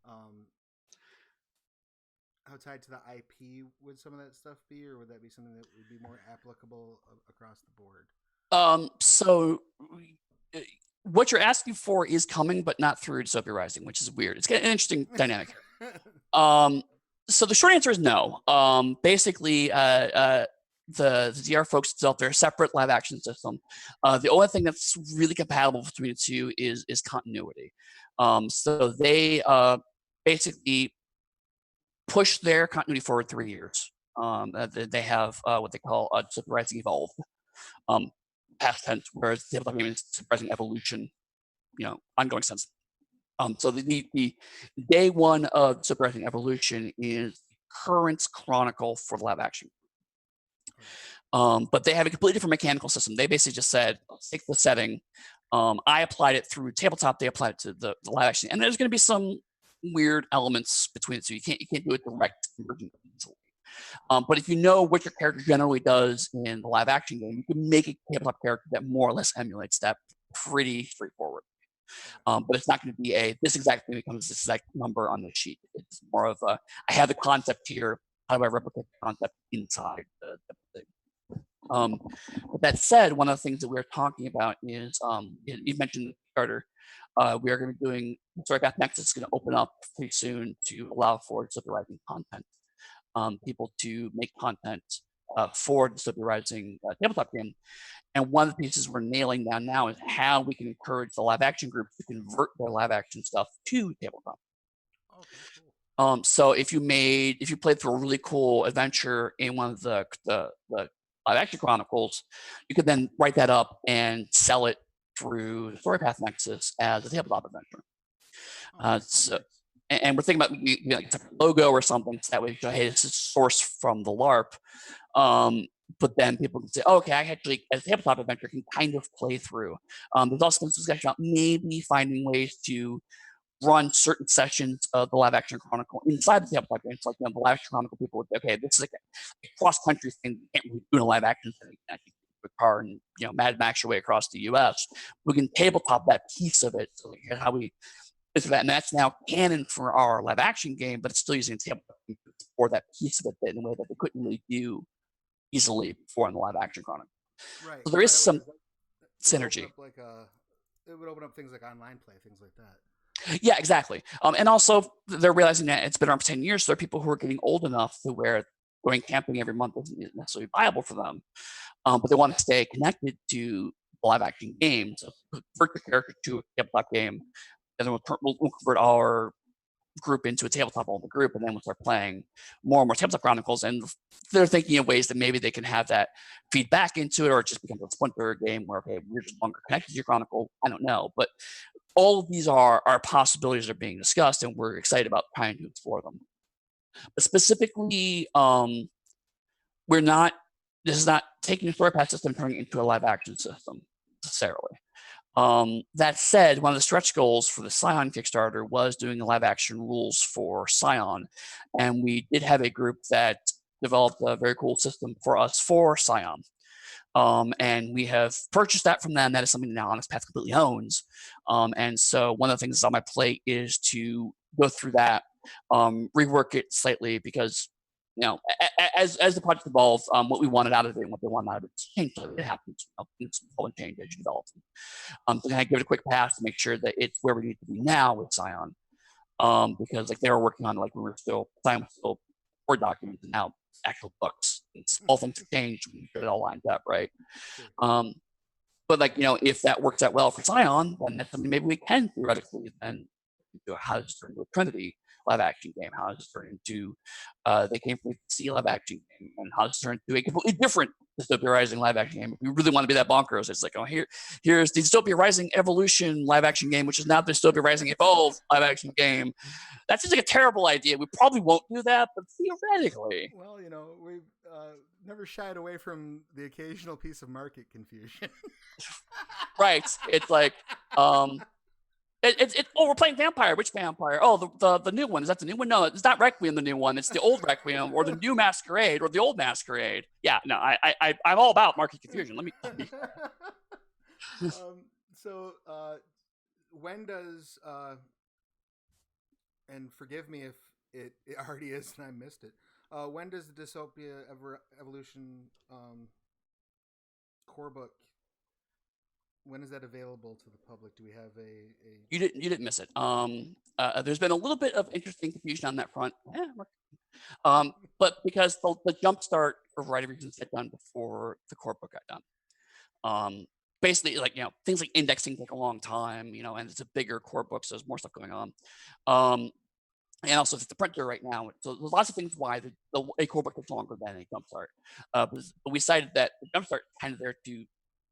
Um, how tied to the IP would some of that stuff be, or would that be something that would be more applicable across the board? So what you're asking for is coming, but not through Dystopia Rising, which is weird. It's an interesting dynamic. So the short answer is no. Basically, the DR folks developed their separate live action system. The only thing that's really compatible between the two is continuity. So they basically push their continuity forward 3 years. They have what they call Rising Evolved, past tense, whereas tabletop gaming is Rising Evolution, ongoing sense. So the day one of Rising Evolution is current chronicle for the live action. But they have a completely different mechanical system. They basically just said, let's take the setting. I applied it through tabletop. They applied it to the live action, and there's going to be some weird elements between it, so you can't do it direct conversion easily. But if you know what your character generally does in the live action game, you can make a tabletop character that more or less emulates that pretty straightforward. But it's not going to be this exact thing becomes this exact number on the sheet. It's more of I have the concept here. How do I replicate the concept inside the thing? But that said, one of the things that we're talking about is you mentioned Carter. We are going to be doing Story Path Next is going to open up pretty soon to allow for Dystopia Rising content. People to make content for Dystopia Rising tabletop game. And one of the pieces we're nailing down now is how we can encourage the live action group to convert their live action stuff to tabletop. Okay, cool. So if you played through a really cool adventure in one of the live action chronicles, you could then write that up and sell it through the StoryPath Nexus as a tabletop adventure. So, Nice. and we're thinking about like a logo or something, so that way, hey, this is sourced from the LARP. But then people can say, oh, okay, I actually, as a tabletop adventure, can kind of play through. There's also been discussion about maybe finding ways to run certain sessions of the live action chronicle inside the tabletop game. It's like, the live action chronicle people would say, okay, this is like a cross country thing. You can't really do in a live action thing. You can't a car and Mad Max your way across the U.S. We can tabletop that piece of it. So here's how we and that's now canon for our live action game, but it's still using tabletop for that piece of it in a way that they couldn't really do easily before in the live action chronicle. Right. So there is some synergy. It would open up things like online play, things like that. Yeah, exactly. And also they're realizing that it's been around for 10 years. So there are people who are getting old enough to where going camping every month isn't necessarily viable for them. But they want to stay connected to live action games. So convert the character to a tabletop game, and then we'll convert our group into a tabletop only group, and then we'll start playing more and more tabletop chronicles. And they're thinking of ways that maybe they can have that feed back into it, or it just becomes a splinter game where, okay, we're just longer connected to your chronicle. I don't know, but all of these are possibilities that are being discussed, and we're excited about trying to explore them. But specifically, we're not. This is not taking a story path system and turning it into a live action system necessarily. That said, one of the stretch goals for the Scion Kickstarter was doing live action rules for Scion, and we did have a group that developed a very cool system for us for Scion. And we have purchased that from them. That is something that now Onyx Path completely owns. And so one of the things that's on my plate is to go through that, rework it slightly, because as the project evolves, what we wanted out of it and what they wanted out of it changed. It happens. It's all change as you develop. So kind of give it a quick pass to make sure that it's where we need to be now with Scion. Because like they were working on, like, we were still Scion was still Word documents, and now actual books. It's all things have changed when it all lines up, right? Sure. But like, if that works out well for Scion, then that's something maybe we can theoretically then do. How does it turn into a Trinity live action game? How does it turn into they came from C live action game? And how does it turn into a completely different Dystopia Rising live action game? If we really want to be that bonkers, it's like, oh, here's the Dystopia Rising Evolution live action game, which is now the Dystopia Rising Evolve live action game. That seems like a terrible idea. We probably won't do that, but theoretically. Well, we've never shied away from the occasional piece of market confusion. Right. It's like, we're playing Vampire. Which Vampire? Oh, the new one. Is that the new one? No, it's not Requiem, the new one. It's the old Requiem, or the new Masquerade, or the old Masquerade. Yeah, no, I'm all about market confusion. Let me. So, when does and forgive me if it already is and I missed it. When does the Dystopia Evolution core book? When is that available to the public? Do we have a? You didn't miss it. There's been a little bit of interesting confusion on that front. But because the jumpstart for a variety of reasons got done before the core book got done. Basically, like, things like indexing take a long time, and it's a bigger core book, so there's more stuff going on. And also, it's the printer right now. So there's lots of things why a core book takes longer than a jumpstart. But we decided that the jumpstart kind of there to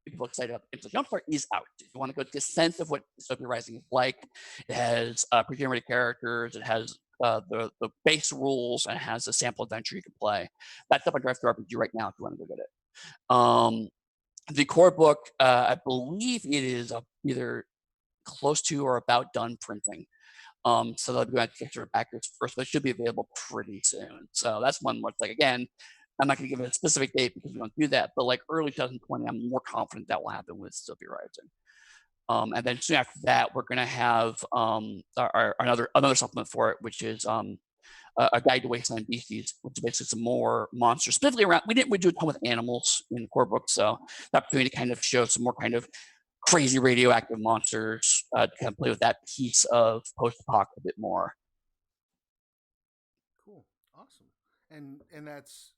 people excited about. If the jumpstart is out, if you want to go get a sense of what Dystopia Rising is like, it has pre-generated characters, it has the base rules, and it has a sample adventure you can play. That's up on Drive Through RPG right now if you want to go get it. The core book, I believe it is either close to or about done printing. So they'll be going to Kickstarter backers first, but it should be available pretty soon. So that's one where it's like, again, I'm not going to give it a specific date because we don't do that, but like early 2020, I'm more confident that will happen with Dystopia Rising. And then soon after that, we're going to have another supplement for it, which is a guide to wasteland beasties, which is basically some more monsters, specifically around. We do a ton with animals in the core book, so the opportunity to kind of show some more kind of crazy radioactive monsters to kind of play with that piece of post-apoc a bit more. Cool, awesome, and that's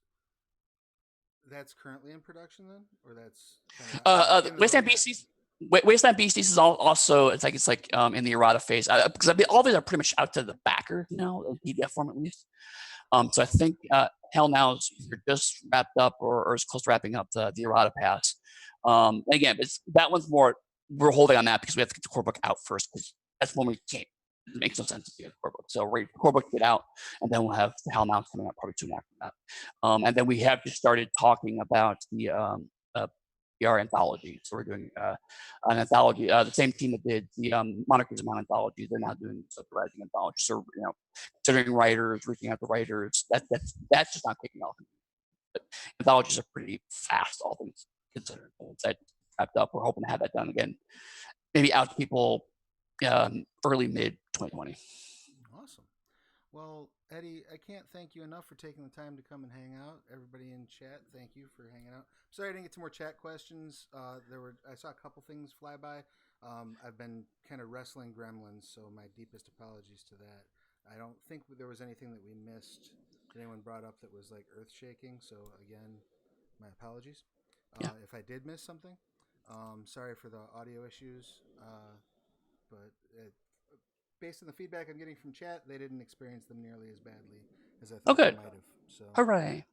currently in production then, or that's Wasteland Beasties. Wasteland Beasties is also it's like in the errata phase because all of these are pretty much out to the backer now, the PDF form at least. So I think Hell Now is either just wrapped up or is close to wrapping up the errata pass. Again, that one's more, we're holding on that because we have to get the core book out first, because that's when we can't. It makes no sense to get the core book. So wait, the core book get out, and then we'll have the Hell Now coming out probably soon after that. And then we have just started talking about the PR anthology. So we're doing an anthology. The same team that did the Monarchism anthology, they're now doing the Rising anthology. So considering writers, reaching out to writers, that's just not kicking off. But anthologies are pretty fast, all things considered. Once that wrapped up, we're hoping to have that done again, maybe out to people early mid 2020. Awesome. Well, Eddy, I can't thank you enough for taking the time to come and hang out. Everybody in chat, thank you for hanging out. Sorry I didn't get to more chat questions. I saw a couple things fly by. I've been kind of wrestling gremlins, so my deepest apologies to that. I don't think there was anything that we missed that anyone brought up that was like earth shaking. So again, my apologies. If I did miss something, sorry for the audio issues. But based on the feedback I'm getting from chat, they didn't experience them nearly as badly as I thought they might have. So, hooray!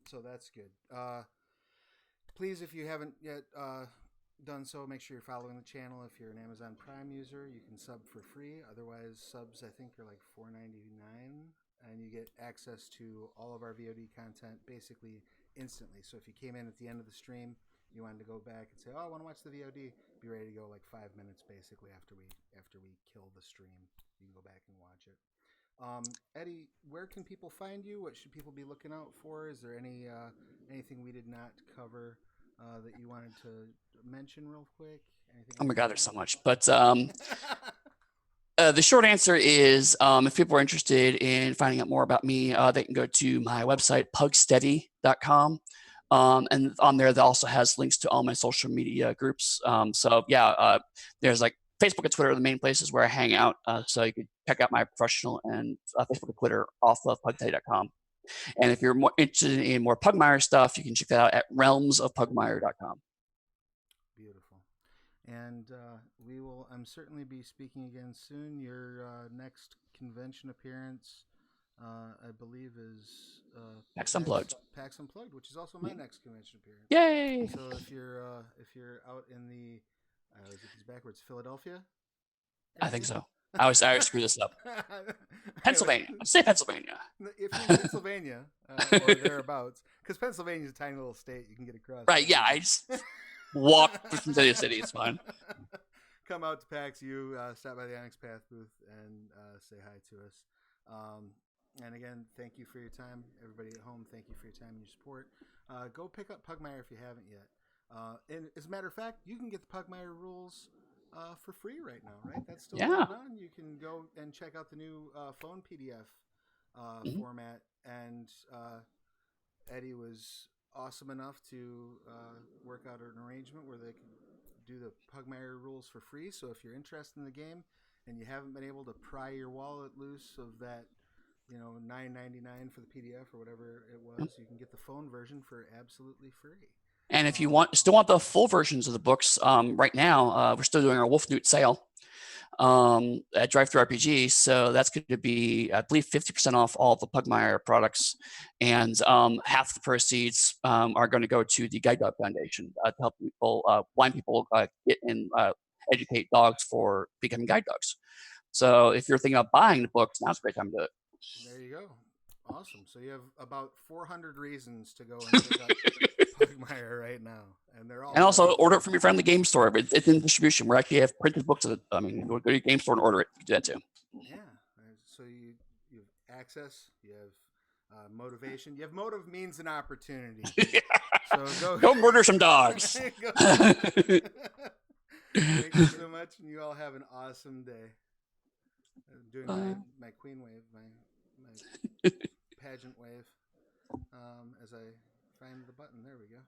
So that's good. Please, if you haven't yet done so, make sure you're following the channel. If you're an Amazon Prime user, you can sub for free. Otherwise, subs I think are like $4.99, and you get access to all of our VOD content basically instantly. So if you came in at the end of the stream, you wanted to go back and say, "Oh, I want to watch the VOD," be ready to go like 5 minutes basically after we kill the stream. You can go back and watch it. Eddy, where can people find you? What should people be looking out for? Is there anything we did not cover that you wanted to mention real quick? Anything oh my God, there's so much. But the short answer is, if people are interested in finding out more about me, they can go to my website, pugsteady.com. And on there, that also has links to all my social media groups. There's like Facebook and Twitter are the main places where I hang out. So you can check out my professional and Facebook and Twitter off of pugsteady.com. And if you're more interested in more Pugmire stuff, you can check that out at realmsofpugmire.com. Beautiful. And I'm certainly be speaking again soon. Your next convention appearance, I believe, is PAX Unplugged. PAX Unplugged, which is also my next convention appearance. Yay! So if you're out in the, I always get these backwards, Philadelphia area? I think so. I always screw this up. Pennsylvania. Say Pennsylvania. If you're in Pennsylvania or thereabouts, because Pennsylvania is a tiny little state, you can get across. Right? Yeah, I just walk from city to city. It's fine. Come out to PAX U, stop by the Onyx Path booth, and say hi to us. And again, thank you for your time, everybody at home. Thank you for your time and your support. Go pick up Pugmire if you haven't yet. And as a matter of fact, you can get the Pugmire rules for free right now, right? That's still going on. You can go and check out the new phone PDF format. And Eddy was awesome enough to work out an arrangement where they can do the Pugmire rules for free. So if you're interested in the game and you haven't been able to pry your wallet loose of that, $9.99 for the PDF or whatever it was, you can get the phone version for absolutely free. And if you still want the full versions of the books, right now we're still doing our Wolf Newt sale at Drive-Thru RPG. So that's going to be, I believe, 50% off all of the Pugmire products, and half the proceeds are going to go to the Guide Dog Foundation to help people, blind people, get and educate dogs for becoming guide dogs. So if you're thinking about buying the books, now's a great time to do it. There you go. Awesome. So you have about 400 reasons to go and pick up Pugmire right now, and they're all. And also order it from your friendly game store. It's in distribution. We actually have printed books of it. I mean, go to your game store and order it. You can do that too. Yeah. So you have access. You have motivation. You have motive, means, and opportunity. So go murder some dogs. Thank you so much, and you all have an awesome day. I'm doing my queen wave, my pageant wave, as I find the button. There we go.